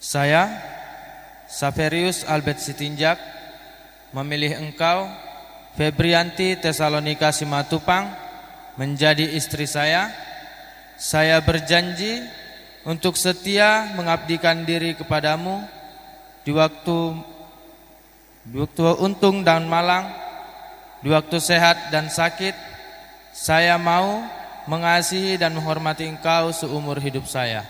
Saya, Saverius Albert Sitinjak, memilih engkau, Febrianti Tesalonika Simatupang, menjadi istri saya. Saya berjanji untuk setia mengabdikan diri kepadamu di waktu untung dan malang, di waktu sehat dan sakit. Saya mau mengasihi dan menghormati engkau seumur hidup saya.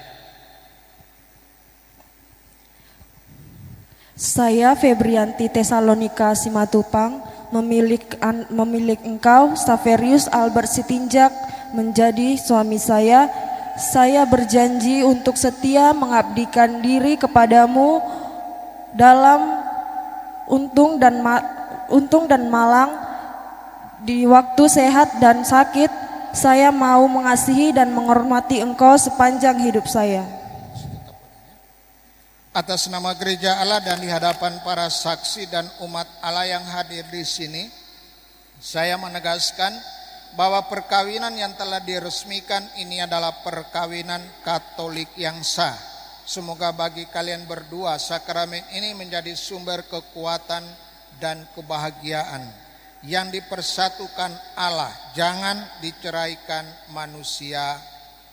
Saya, Febrianti Tesalonika Simatupang, memilih engkau, Saverius Albert Sitinjak, menjadi suami saya. Saya berjanji untuk setia mengabdikan diri kepadamu dalam untung dan malang, di waktu sehat dan sakit. Saya mau mengasihi dan menghormati engkau sepanjang hidup saya. Atas nama gereja Allah dan di hadapan para saksi dan umat Allah yang hadir di sini, saya menegaskan bahwa perkawinan yang telah diresmikan ini adalah perkawinan Katolik yang sah. Semoga bagi kalian berdua sakramen ini menjadi sumber kekuatan dan kebahagiaan yang dipersatukan Allah, jangan diceraikan manusia.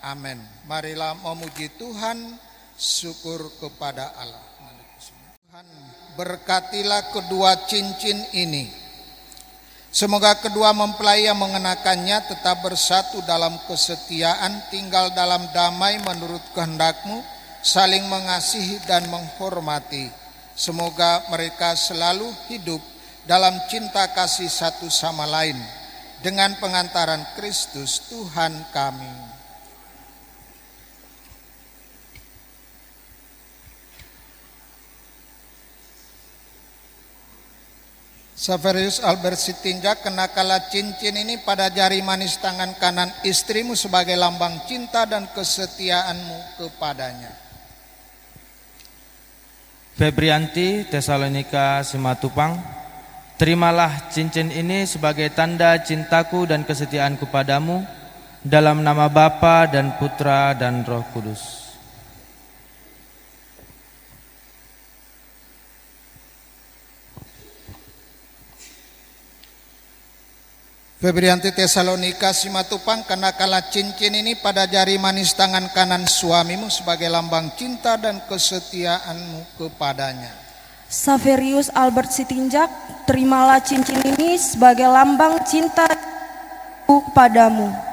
Amin. Marilah memuji Tuhan. Syukur kepada Allah. Tuhan, berkatilah kedua cincin ini. Semoga kedua mempelai yang mengenakannya tetap bersatu dalam kesetiaan, tinggal dalam damai menurut kehendak-Mu, saling mengasihi dan menghormati. Semoga mereka selalu hidup dalam cinta kasih satu sama lain dengan pengantaran Kristus Tuhan kami. Saverius Albert Sitinjak, kenakanlah cincin ini pada jari manis tangan kanan istrimu sebagai lambang cinta dan kesetiaanmu kepadanya. Febrianti Tesalonika Simatupang, terimalah cincin ini sebagai tanda cintaku dan kesetiaanku padamu, dalam nama Bapa dan Putra dan Roh Kudus. Febrianti Tesalonika Simatupang, kenakanlah cincin ini pada jari manis tangan kanan suamimu sebagai lambang cinta dan kesetiaanmu kepadanya. Saverius Albert Sitinjak, terimalah cincin ini sebagai lambang cinta kepadamu.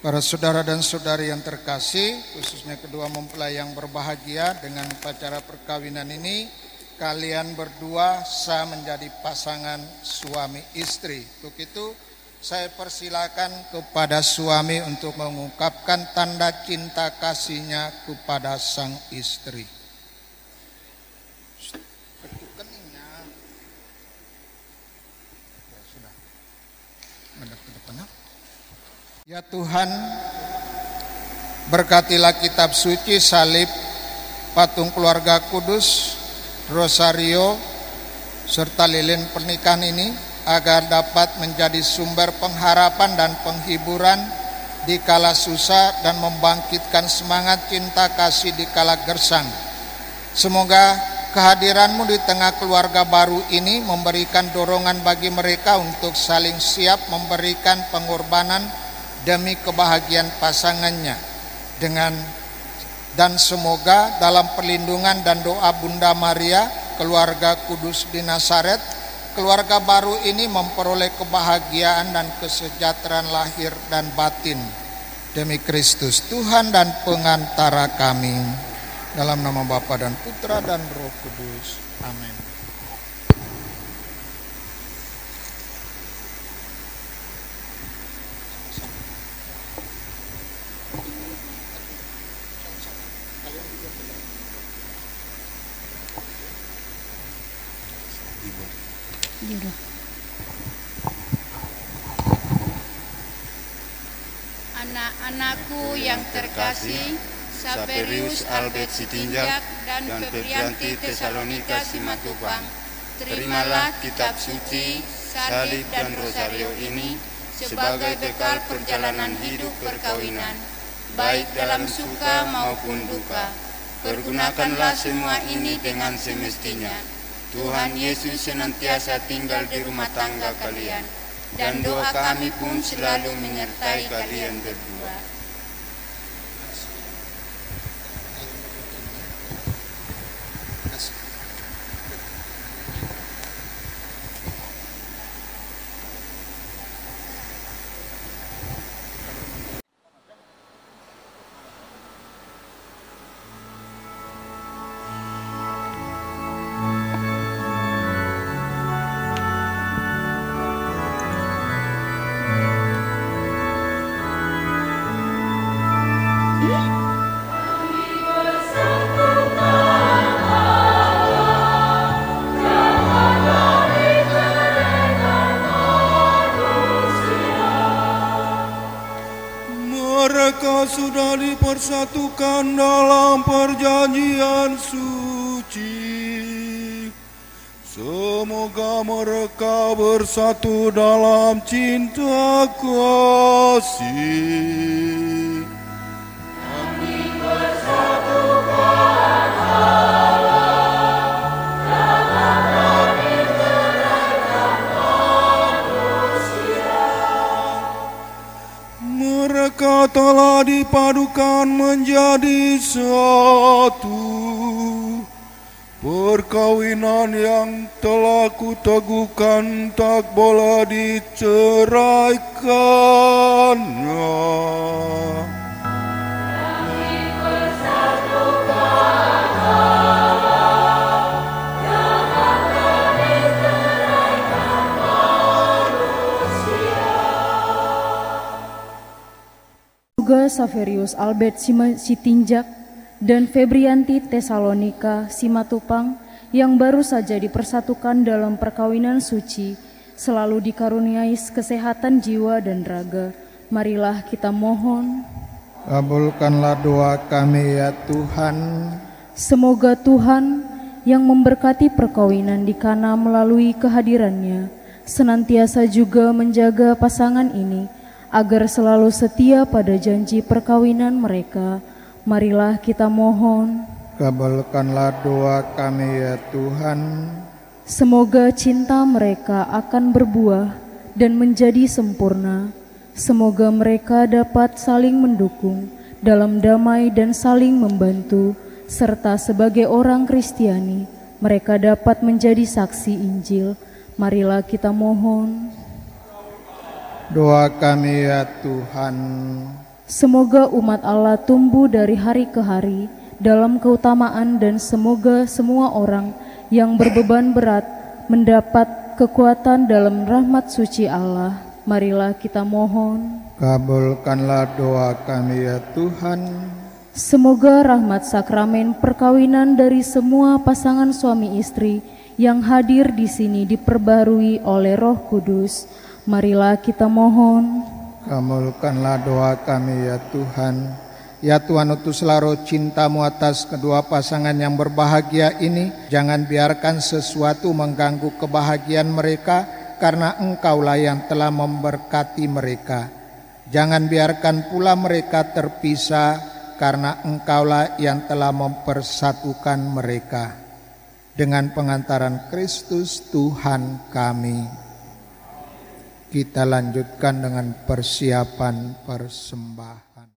Para saudara dan saudari yang terkasih, khususnya kedua mempelai yang berbahagia, dengan upacara perkawinan ini kalian berdua sah menjadi pasangan suami istri. Untuk itu saya persilakan kepada suami untuk mengungkapkan tanda cinta kasihnya kepada sang istri. Ya Tuhan, berkatilah kitab suci, salib, patung keluarga kudus, rosario, serta lilin pernikahan ini agar dapat menjadi sumber pengharapan dan penghiburan di kala susah dan membangkitkan semangat cinta kasih di kala gersang. Semoga kehadiran-Mu di tengah keluarga baru ini memberikan dorongan bagi mereka untuk saling siap memberikan pengorbanan demi kebahagiaan pasangannya, dan semoga dalam perlindungan dan doa Bunda Maria, keluarga kudus di Nazaret, keluarga baru ini memperoleh kebahagiaan dan kesejahteraan lahir dan batin demi Kristus Tuhan dan pengantara kami. Dalam nama Bapa dan Putra dan Roh Kudus. Amin. Ibu. Anak-anakku yang terkasih, Saperius Albert Sitinjak dan Febrianti Tesalonika Simatupang, terimalah kitab suci, salib dan rosario ini sebagai bekal perjalanan hidup perkawinan, baik dalam suka maupun duka. Pergunakanlah semua ini dengan semestinya. Tuhan Yesus senantiasa tinggal di rumah tangga kalian, dan doa kami pun selalu menyertai kalian berdua. Mereka sudah dipersatukan dalam perjanjian suci. Semoga mereka bersatu dalam cinta kasih. Kami bersatukan Allah dalam kami kerajaan manusia. Mereka telah dipadukan menjadi satu. Perkawinan yang telah kuteguhkan tak boleh diceraikannya. Kami bersatukan Allah dalam kami kerajaan manusia. Juga Saverius Albert Sitinjak dan Febrianti Tesalonika Simatupang yang baru saja dipersatukan dalam perkawinan suci, selalu dikaruniai kesehatan jiwa dan raga. Marilah kita mohon. Kabulkanlah doa kami ya Tuhan. Semoga Tuhan yang memberkati perkawinan di Kana melalui kehadirannya, senantiasa juga menjaga pasangan ini, agar selalu setia pada janji perkawinan mereka. Marilah kita mohon. Kabulkanlah doa kami ya Tuhan. Semoga cinta mereka akan berbuah dan menjadi sempurna. Semoga mereka dapat saling mendukung dalam damai dan saling membantu, serta sebagai orang Kristiani mereka dapat menjadi saksi Injil. Marilah kita mohon. Doa kami ya Tuhan. Semoga umat Allah tumbuh dari hari ke hari dalam keutamaan, dan semoga semua orang yang berbeban berat mendapat kekuatan dalam rahmat suci Allah. Marilah kita mohon. Kabulkanlah doa kami ya Tuhan. Semoga rahmat sakramen perkawinan dari semua pasangan suami istri yang hadir di sini diperbarui oleh Roh Kudus. Marilah kita mohon. Kabulkanlah doa kami ya Tuhan. Ya Tuhan, utuslah roh cinta-Mu atas kedua pasangan yang berbahagia ini. Jangan biarkan sesuatu mengganggu kebahagiaan mereka, karena Engkaulah yang telah memberkati mereka. Jangan biarkan pula mereka terpisah, karena Engkaulah yang telah mempersatukan mereka. Dengan pengantaran Kristus Tuhan kami. Kita lanjutkan dengan persiapan persembahan. Amen.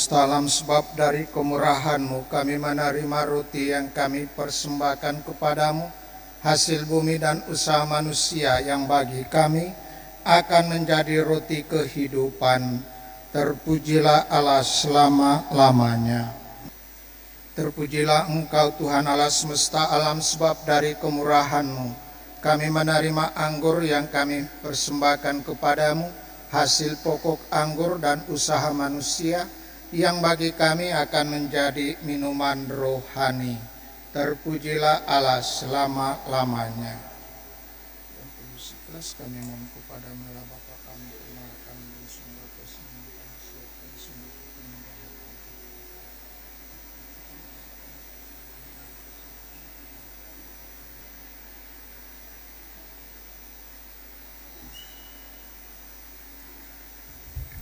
semesta alam, sebab dari kemurahan-Mu kami menerima roti yang kami persembahkan kepadamu, hasil bumi dan usaha manusia yang bagi kami akan menjadi roti kehidupan. Terpujilah Allah selama-lamanya. Terpujilah Engkau Tuhan Allah semesta alam, sebab dari kemurahan-Mu kami menerima anggur yang kami persembahkan kepadamu, hasil pokok anggur dan usaha manusia yang bagi kami akan menjadi minuman rohani. Terpujilah Allah selama-lamanya. Kami mohon kepada Allah Bapa kami, kenalkan di surga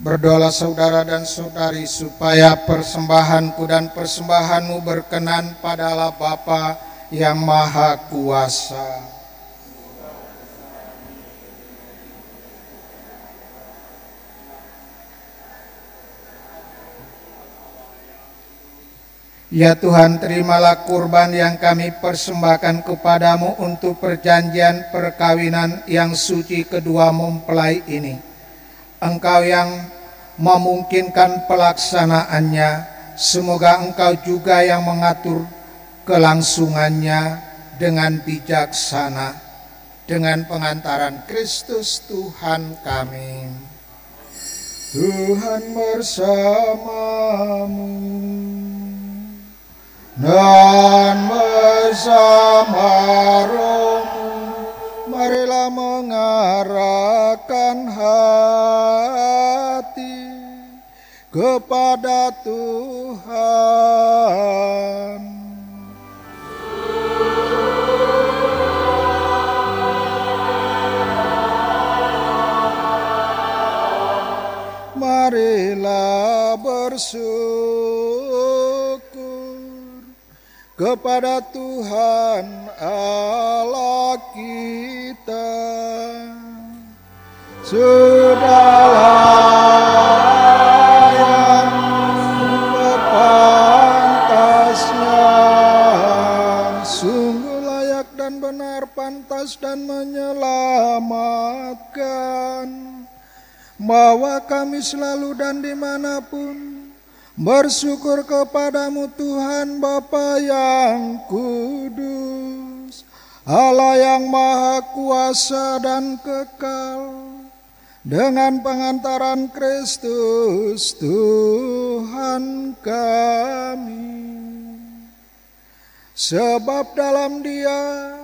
Berdoalah saudara dan saudari supaya persembahanku dan persembahanmu berkenan pada Allah Bapa yang Maha Kuasa. Ya Tuhan, terimalah kurban yang kami persembahkan kepadamu untuk perjanjian perkawinan yang suci kedua mempelai ini. Engkau yang memungkinkan pelaksanaannya, semoga Engkau juga yang mengatur kelangsungannya dengan bijaksana, dengan pengantaran Kristus Tuhan kami. Tuhan bersamamu dan bersama rohmu, marilah mengarahkan hati kepada Tuhan. Marilah bersyukur kepada Tuhan Allah kita. Sudahlah yang sepantasnya, sungguh layak dan benar, pantas dan menyelamatkan, bahwa kami selalu dan dimanapun bersyukur kepadamu Tuhan Bapa yang kudus, Allah yang Maha Kuasa dan kekal, dengan pengantaran Kristus Tuhan kami. Sebab dalam Dia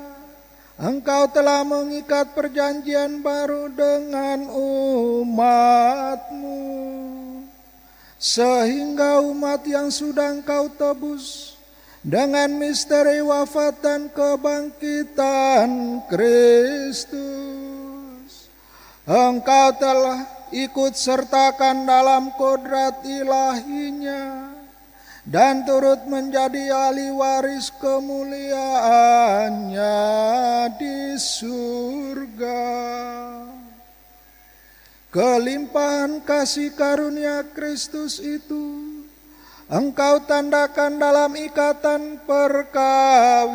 Engkau telah mengikat perjanjian baru dengan umat-Mu, sehingga umat yang sudah Engkau tebus dengan misteri wafat dan kebangkitan Kristus, Engkau telah ikut sertakan dalam kodrat ilahinya dan turut menjadi ahli waris kemuliaannya di surga. Kelimpahan kasih karunia Kristus itu Engkau tandakan dalam ikatan perkawinan,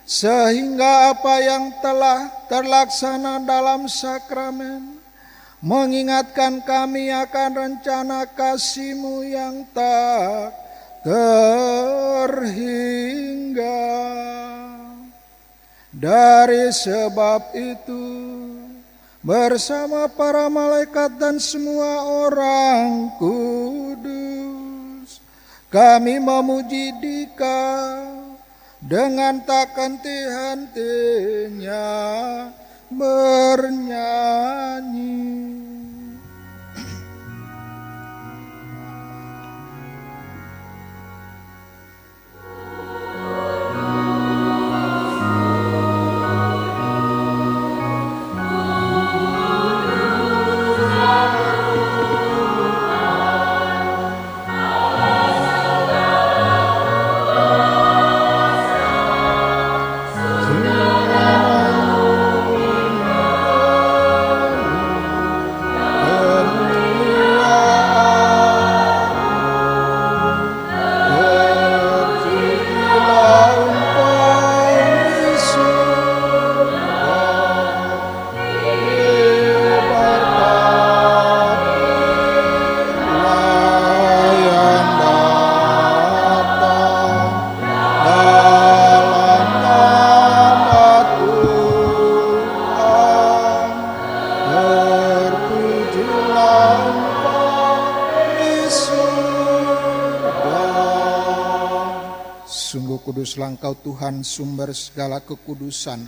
sehingga apa yang telah terlaksana dalam sakramen mengingatkan kami akan rencana kasih-Mu yang tak terhingga. Dari sebab itu, bersama para malaikat dan semua orang kudus, kami memuji Dikau dengan tak henti-hentinya bernyanyi. sungguh kuduslah Engkau Tuhan sumber segala kekudusan.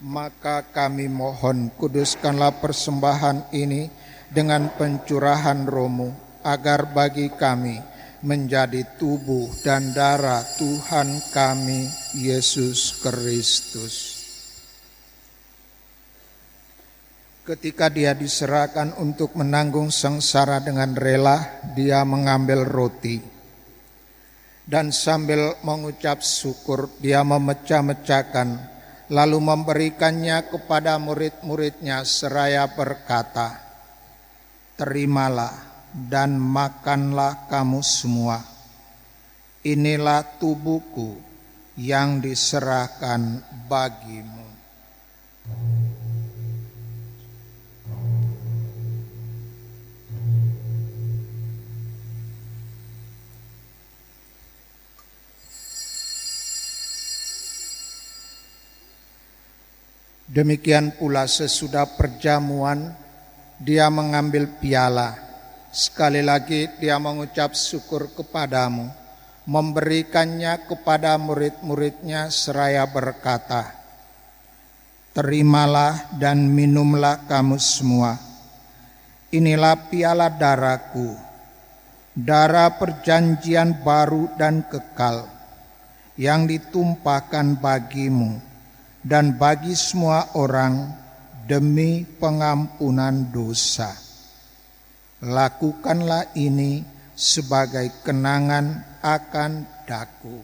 Maka kami mohon kuduskanlah persembahan ini dengan pencurahan Roh-Mu, agar bagi kami menjadi tubuh dan darah Tuhan kami Yesus Kristus. Ketika dia diserahkan untuk menanggung sengsara dengan rela, dia mengambil roti. Dan sambil mengucap syukur, dia memecah-mecahkan, lalu memberikannya kepada murid-muridnya seraya berkata, "Terimalah dan makanlah kamu semua. Inilah tubuhku yang diserahkan bagimu." Demikian pula sesudah perjamuan, dia mengambil piala. Sekali lagi dia mengucap syukur kepadamu, memberikannya kepada murid-muridnya seraya berkata, "Terimalah dan minumlah kamu semua. Inilah piala darahku, darah perjanjian baru dan kekal, yang ditumpahkan bagimu dan bagi semua orang demi pengampunan dosa. Lakukanlah ini sebagai kenangan akan daku."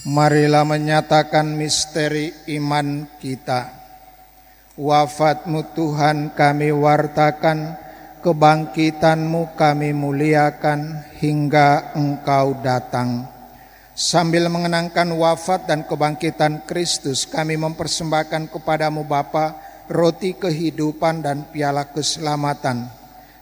Marilah menyatakan misteri iman kita. Wafat-Mu Tuhan kami wartakan, kebangkitan-Mu kami muliakan hingga Engkau datang. Sambil mengenangkan wafat dan kebangkitan Kristus, kami mempersembahkan kepada-Mu Bapa roti kehidupan dan piala keselamatan.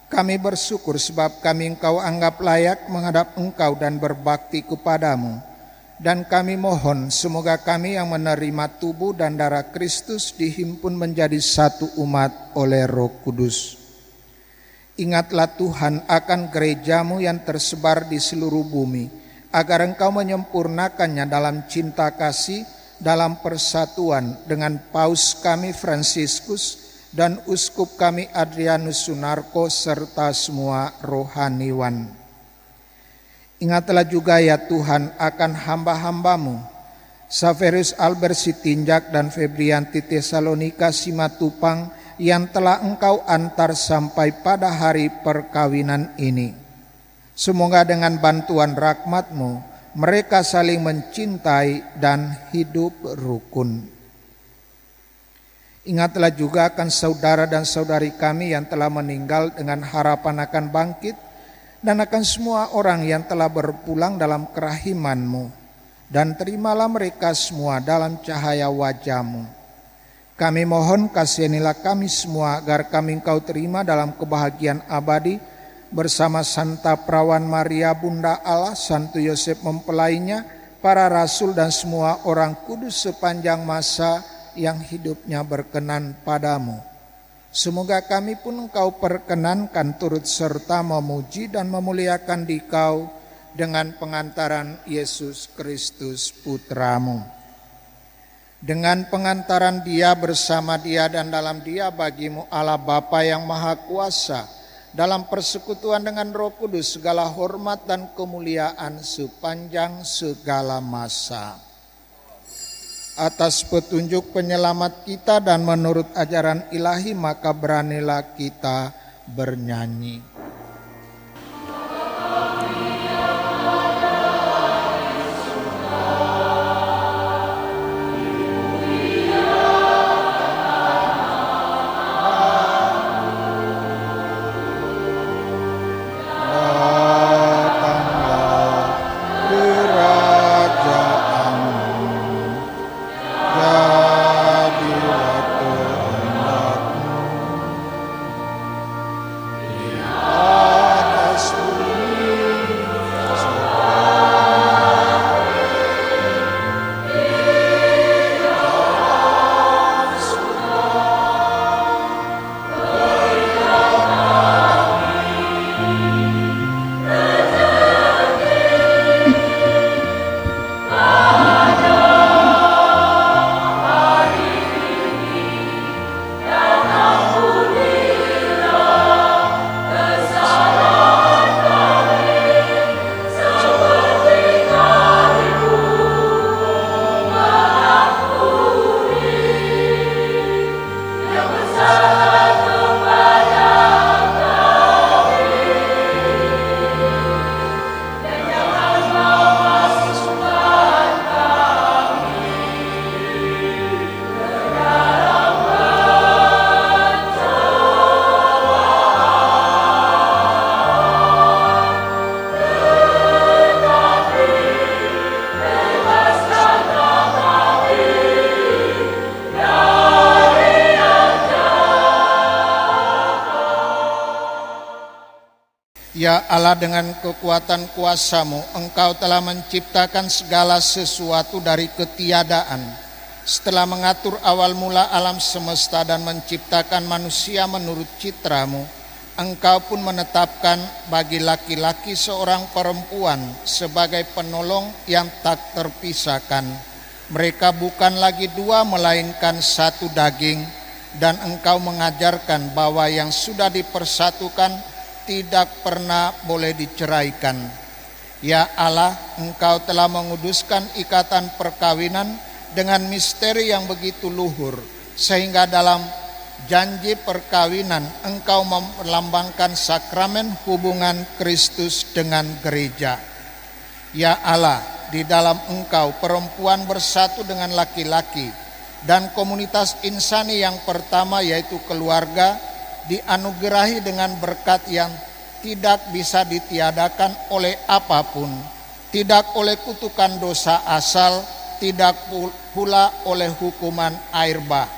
Kami bersyukur sebab kami Engkau anggap layak menghadap Engkau dan berbakti kepada-Mu. Dan kami mohon semoga kami yang menerima tubuh dan darah Kristus dihimpun menjadi satu umat oleh Roh Kudus. Ingatlah Tuhan akan gereja-Mu yang tersebar di seluruh bumi, agar Engkau menyempurnakannya dalam cinta kasih, dalam persatuan dengan Paus kami Fransiskus dan Uskup kami Adrianus Sunarko serta semua rohaniwan. Ingatlah juga ya Tuhan akan hamba-hamba-Mu, Saverius Albert Sitinjak dan Febrianti Tesalonika Simatupang yang telah Engkau antar sampai pada hari perkawinan ini. Semoga dengan bantuan rahmat-Mu mereka saling mencintai dan hidup rukun. Ingatlah juga akan saudara dan saudari kami yang telah meninggal dengan harapan akan bangkit, dan akan semua orang yang telah berpulang dalam kerahiman-Mu, dan terimalah mereka semua dalam cahaya wajah-Mu. Kami mohon kasihanilah kami semua agar kami Engkau terima dalam kebahagiaan abadi bersama Santa Perawan Maria Bunda Allah, Santo Yosef mempelainya, para rasul dan semua orang kudus sepanjang masa yang hidupnya berkenan padamu. Semoga kami pun Engkau perkenankan turut serta memuji dan memuliakan Dikau dengan pengantaran Yesus Kristus Putra-Mu. Dengan pengantaran Dia, bersama Dia dan dalam Dia bagi-Mu Allah Bapa yang Maha Kuasa, dalam persekutuan dengan Roh Kudus segala hormat dan kemuliaan sepanjang segala masa. Atas petunjuk penyelamat kita dan menurut ajaran ilahi, maka beranilah kita bernyanyi. Jadilah kehendak-Mu, Ya Allah, dengan kekuatan kuasa-Mu, Engkau telah menciptakan segala sesuatu dari ketiadaan. Setelah mengatur awal mula alam semesta dan menciptakan manusia menurut citra-Mu, Engkau pun menetapkan bagi laki-laki seorang perempuan sebagai penolong yang tak terpisahkan. Mereka bukan lagi dua melainkan satu daging, dan Engkau mengajarkan bahwa yang sudah dipersatukan tidak pernah boleh diceraikan. Ya Allah, Engkau telah menguduskan ikatan perkawinan dengan misteri yang begitu luhur, sehingga dalam janji perkawinan Engkau melambangkan sakramen hubungan Kristus dengan gereja. Ya Allah, di dalam Engkau perempuan bersatu dengan laki-laki, dan komunitas insani yang pertama yaitu keluarga dianugerahi dengan berkat yang tidak bisa ditiadakan oleh apapun, tidak oleh kutukan dosa asal, tidak pula oleh hukuman air bah.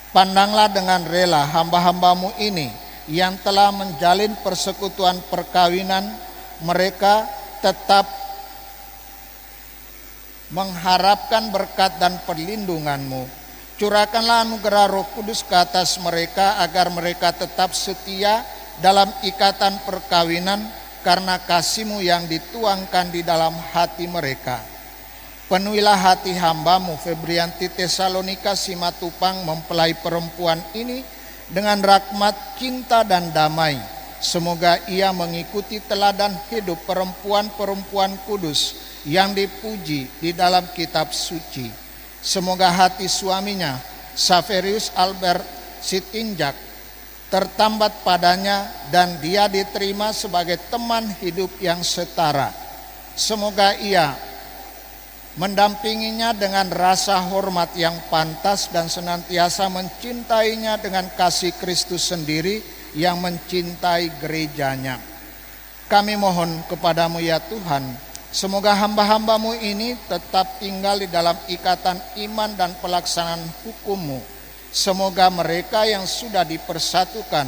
Pandanglah dengan rela hamba-hamba-Mu ini yang telah menjalin persekutuan perkawinan, mereka tetap mengharapkan berkat dan perlindungan-Mu. Curahkanlah anugerah Roh Kudus ke atas mereka agar mereka tetap setia dalam ikatan perkawinan karena kasih-Mu yang dituangkan di dalam hati mereka. Penuhilah hati hamba-Mu Febrianti Tesalonika Simatupang mempelai perempuan ini dengan rahmat, cinta dan damai. Semoga ia mengikuti teladan hidup perempuan-perempuan kudus yang dipuji di dalam kitab suci. Semoga hati suaminya, Saverius Albert Sitinjak, tertambat padanya dan dia diterima sebagai teman hidup yang setara. Semoga ia mendampinginya dengan rasa hormat yang pantas dan senantiasa mencintainya dengan kasih Kristus sendiri yang mencintai gerejanya. Kami mohon kepadamu ya Tuhan, semoga hamba-hamba-Mu ini tetap tinggal di dalam ikatan iman dan pelaksanaan hukum-Mu. Semoga mereka yang sudah dipersatukan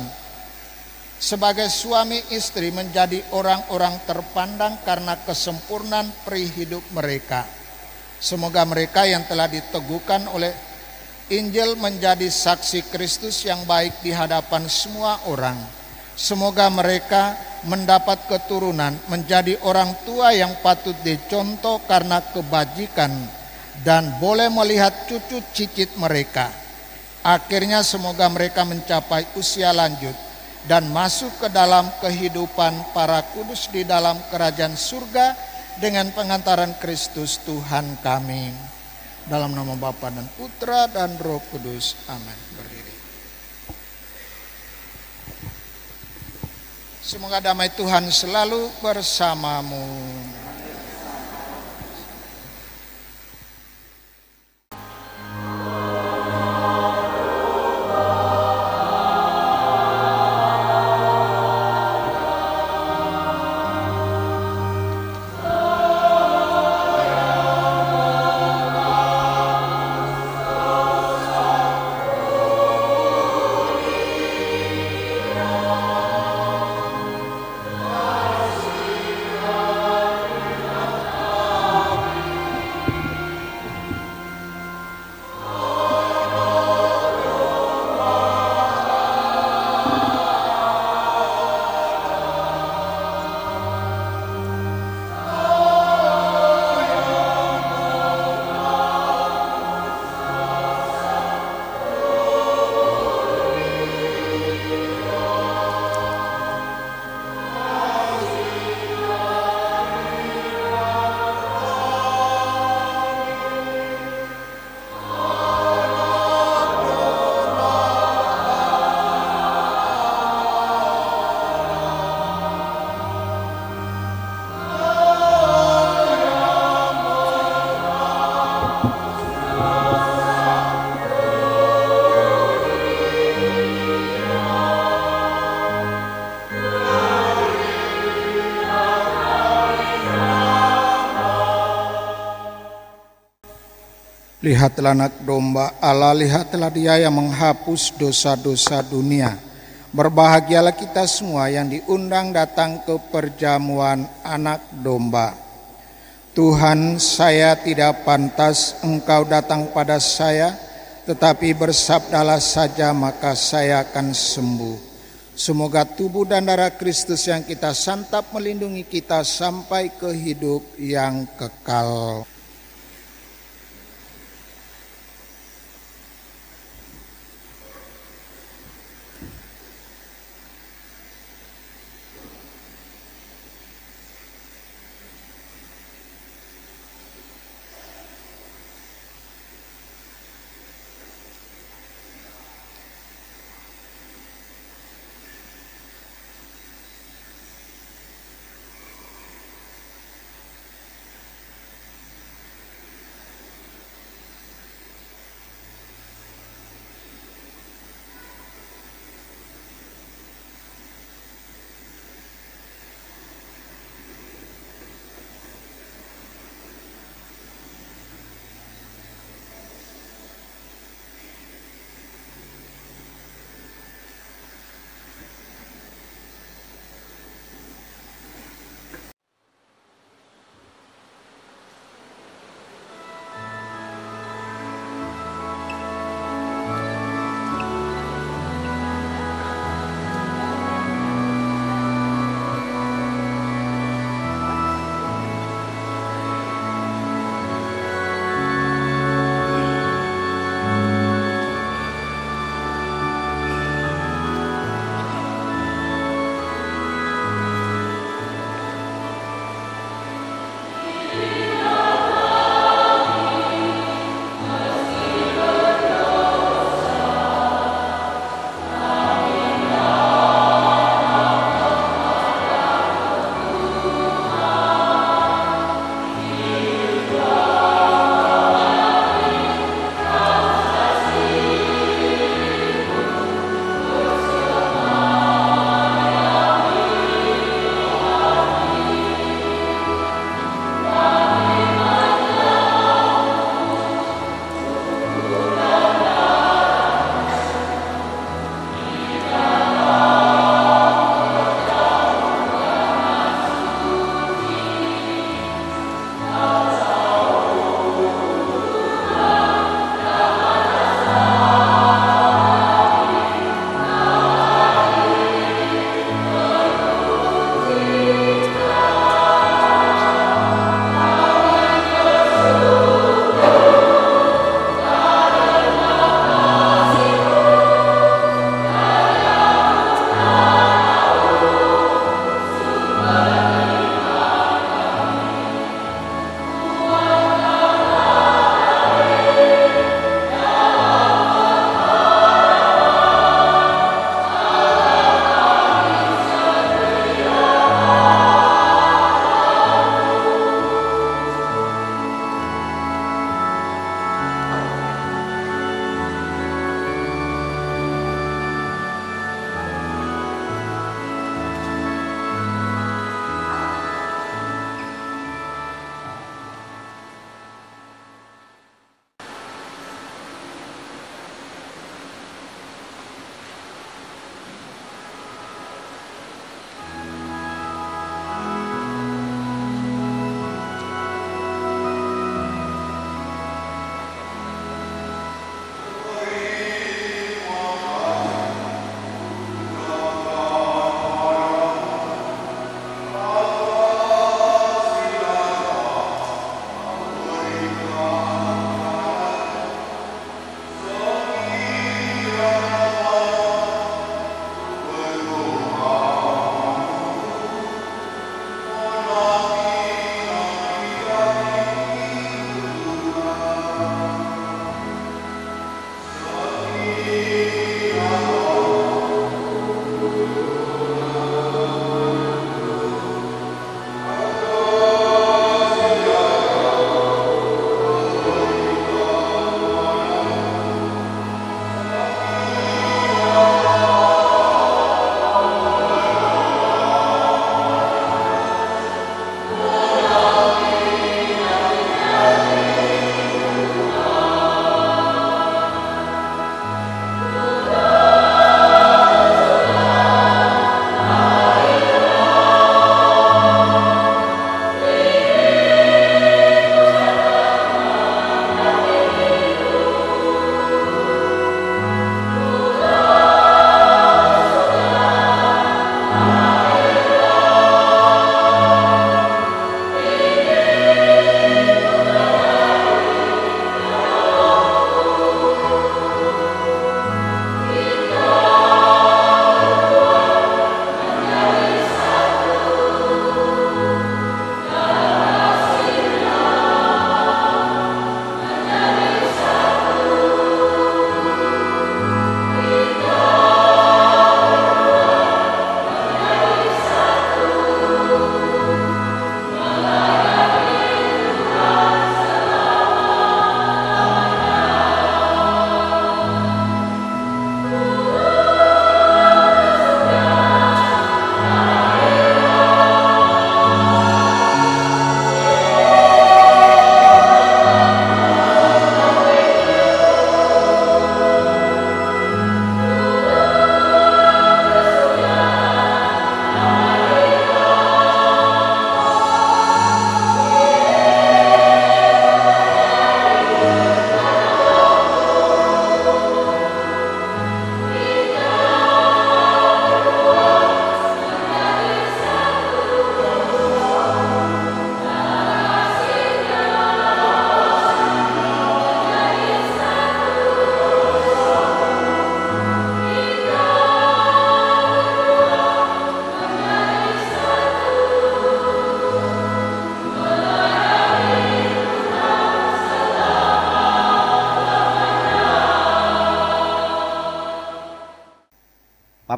sebagai suami istri menjadi orang-orang terpandang karena kesempurnaan peri hidup mereka. Semoga mereka yang telah diteguhkan oleh Injil menjadi saksi Kristus yang baik di hadapan semua orang. Semoga mereka mendapat keturunan menjadi orang tua yang patut dicontoh karena kebajikan dan boleh melihat cucu cicit mereka. Akhirnya semoga mereka mencapai usia lanjut dan masuk ke dalam kehidupan para kudus di dalam kerajaan surga dengan pengantaran Kristus Tuhan kami. Dalam nama Bapa dan Putra dan Roh Kudus. Amin. Berdiri. Semoga damai Tuhan selalu bersamamu. Lihatlah anak domba Allah, lihatlah dia yang menghapus dosa-dosa dunia. Berbahagialah kita semua yang diundang datang ke perjamuan Anak Domba. Tuhan, saya tidak pantas Engkau datang pada saya, tetapi bersabdalah saja maka saya akan sembuh. Semoga tubuh dan darah Kristus yang kita santap melindungi kita sampai ke hidup yang kekal.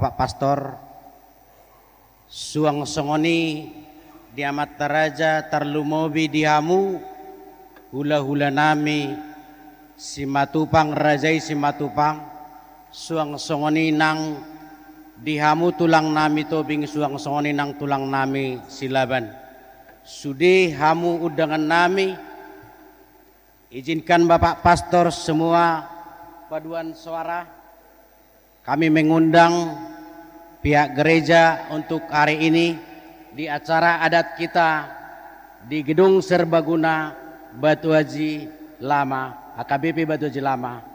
Bapak Pastor, suang songoni diamat taraja tarlumobi dihamu hula-hula nami simatupang rajai simatupang suang songoni nang dihamu tulang nami tobing suang songoni nang tulang nami silaban sudi hamu undangan nami. Izinkan Bapak Pastor semua paduan suara kami mengundang pihak gereja untuk hari ini di acara adat kita di Gedung Serbaguna Batu Haji Lama, AKBP Batu Haji Lama.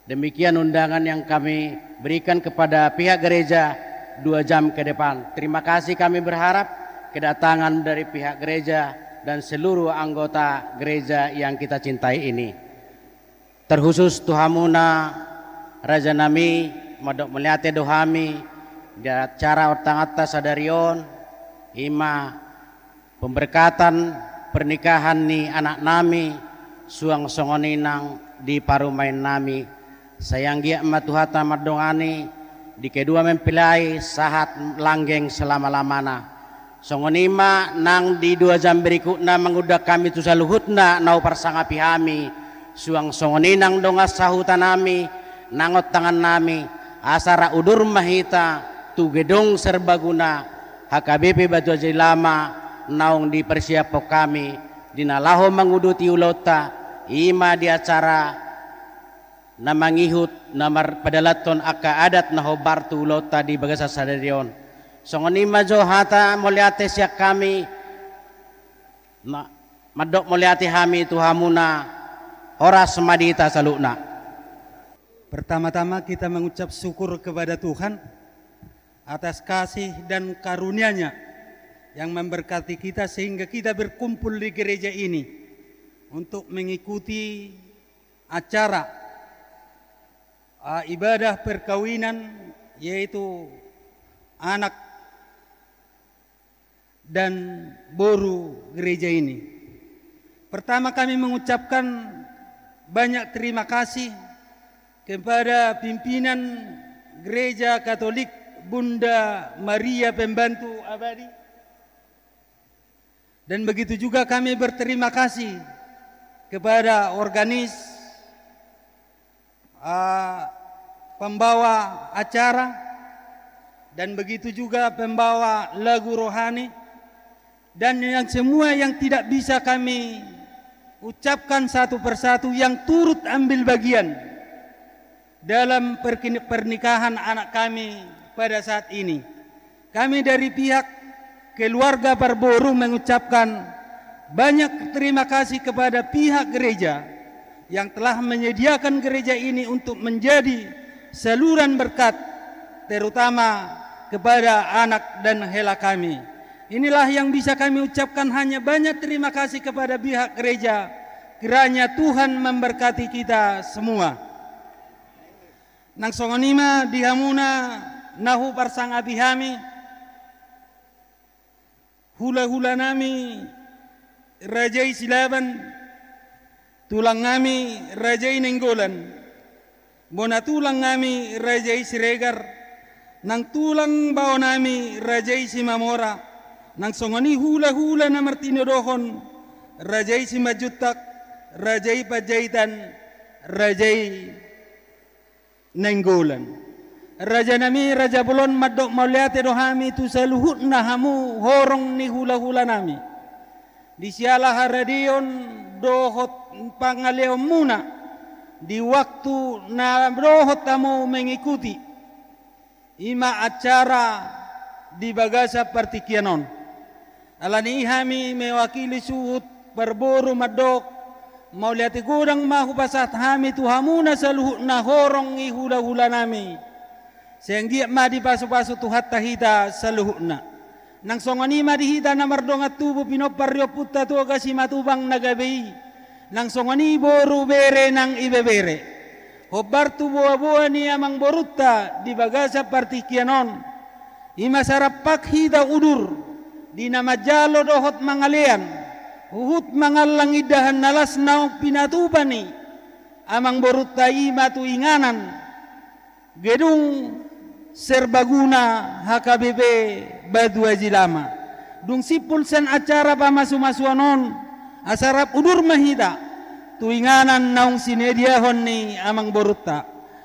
Demikian undangan yang kami berikan kepada pihak gereja 2 jam ke depan. Terima kasih, kami berharap kedatangan dari pihak gereja dan seluruh anggota gereja yang kita cintai ini. Terkhusus Tuhamuna Raja Nami Madok melihat dohami di acara ortangata sadarion ima pemberkatan pernikahan ni anak nami suang songoninang di parumain nami sayang gia matuhata madongani di kedua mempilai sahat langgeng selama-lamana. Songonima nang di 2 jam berikutnya mengudak kami tu saluhutna nau parsangapi hami suang songoninang dongas sahutan nami nangot tangan nami asara udur mahita tu Gedung Serbaguna HKBP Batu Haji Lama naung dipersiapo kami dinalaho menguduti ulota ima di acara namangihut namar padalaton aka adat nahobartu ulota di bagasa sadarion. Songonima jo hata moliate siak kami madok moliate hami tuhamuna horas madita salukna. Pertama-tama kita mengucap syukur kepada Tuhan atas kasih dan karunia-Nya yang memberkati kita sehingga kita berkumpul di gereja ini untuk mengikuti acara ibadah perkawinan yaitu anak dan boru gereja ini. Pertama kami mengucapkan banyak terima kasih kepada pimpinan Gereja Katolik Bunda Maria Pembantu Abadi, dan begitu juga kami berterima kasih kepada organis pembawa acara dan begitu juga pembawa lagu rohani dan yang semua yang tidak bisa kami ucapkan satu persatu yang turut ambil bagian dalam pernikahan anak kami pada saat ini. Kami dari pihak keluarga Barboru mengucapkan banyak terima kasih kepada pihak gereja yang telah menyediakan gereja ini untuk menjadi saluran berkat terutama kepada anak dan hela kami. Inilah yang bisa kami ucapkan, hanya banyak terima kasih kepada pihak gereja. Kiranya Tuhan memberkati kita semua. Nang songonima dihamuna nahu parsangapi hami hula-hula nami rajai silaban tulang nami rajai nenggolan bona tulang nami rajai siregar nang tulang bao nami rajai simamora nang songoni hula-hula na martino dohon rajai simajutak rajai pajaitan rajai nenggolan raja nami raja bulon madok mauliate dohami tu saluhut nahamu horong ni hula-hula nami disialah haradion dohot pangaleo muna di waktu na dohot tamu mengikuti ima acara di bagasa partikianon alani hami mewakili suhut Barboru madok mauliate gudang mahupasat hami tu hamuna saluhut na horong ni hula-hula nami sehingga madi pasu-pasu tu hatta hita saluhutna nang songoni madi hita na mardongat tubuh pinoparyo putta tu kasi matubang nagabei nang songoni boru bere nang ibebere hobar tu buah-buah ni amang borutta di bagasa partikianon ima sarapak hita udur di nama jalo dohot mangalean uhut mangalang idahan nalas naong pinatubani amang borutta ima tu inganan gedung serbaguna HKBP Batu Haji Lama. Dung sipul sen acara pamasu-masuanon asarap udur mahida tuinganan naung sinedia honni amang borutta.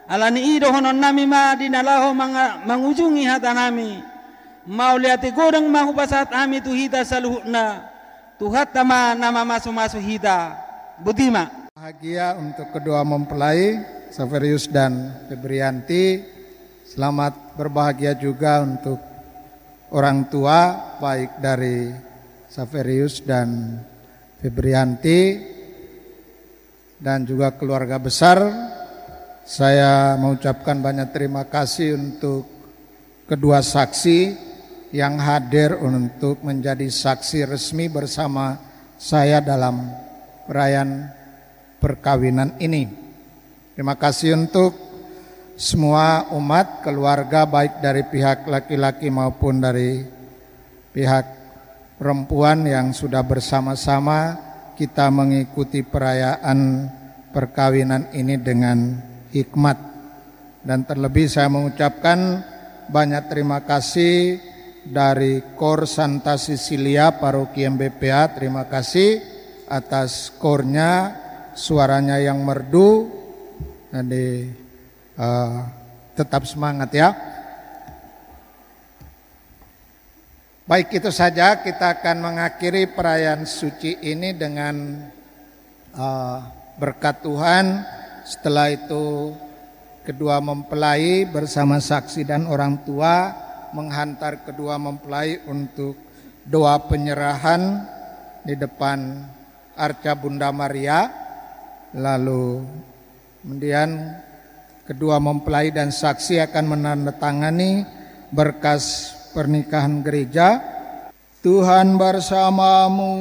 Alani ido honon nami ma dinalaho mangujungi hata nami. Mau liati godang mahu pasat ami tu hita saluhna. Tuhat tama nama masu-masu hita. Budima. Bahagia untuk kedua mempelai Saverius dan Febrianti. Selamat berbahagia juga untuk orang tua baik dari Saverius dan Febrianti dan juga keluarga besar. Saya mengucapkan banyak terima kasih untuk kedua saksi yang hadir untuk menjadi saksi resmi bersama saya dalam perayaan perkawinan ini. Terima kasih untuk semua umat, keluarga baik dari pihak laki-laki maupun dari pihak perempuan yang sudah bersama-sama kita mengikuti perayaan perkawinan ini dengan hikmat. Dan terlebih saya mengucapkan banyak terima kasih dari Kor Santa Cecilia Paroki MBPA. Terima kasih atas kornya, suaranya yang merdu. Jadi tetap semangat ya. Baik, itu saja kita akan mengakhiri perayaan suci ini dengan berkat Tuhan. Setelah itu kedua mempelai bersama saksi dan orang tua menghantar kedua mempelai untuk doa penyerahan di depan arca Bunda Maria. Lalu kemudian kedua mempelai dan saksi akan menandatangani berkas pernikahan gereja. Tuhan bersamamu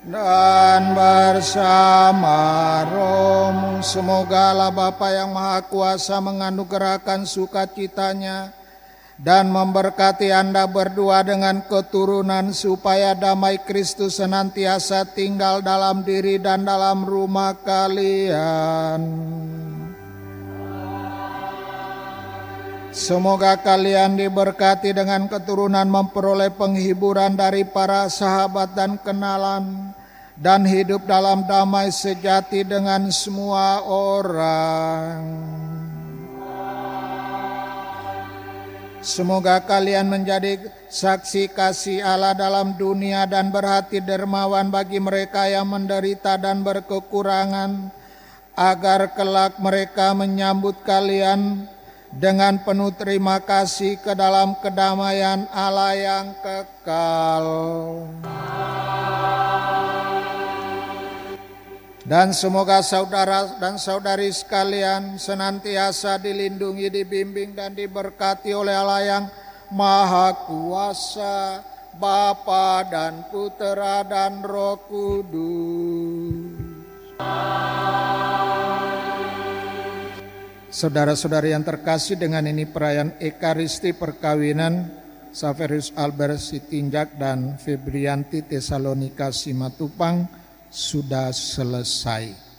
dan bersama rohmu. Semoga Allah Bapa yang Maha Kuasa menganugerahkan sukacitanya dan memberkati Anda berdua dengan keturunan supaya damai Kristus senantiasa tinggal dalam diri dan dalam rumah kalian. Semoga kalian diberkati dengan keturunan memperoleh penghiburan dari para sahabat dan kenalan dan hidup dalam damai sejati dengan semua orang. Semoga kalian menjadi saksi kasih Allah dalam dunia dan berhati dermawan bagi mereka yang menderita dan berkekurangan, agar kelak mereka menyambut kalian dengan penuh terima kasih ke dalam kedamaian Allah yang kekal. Dan semoga saudara dan saudari sekalian senantiasa dilindungi, dibimbing dan diberkati oleh Allah yang Maha Kuasa, Bapa dan Putera dan Roh Kudus. Saudara-saudari yang terkasih, dengan ini perayaan Ekaristi perkawinan Saverius Albert Sitinjak dan Febrianti Tesalonika Simatupang sudah selesai.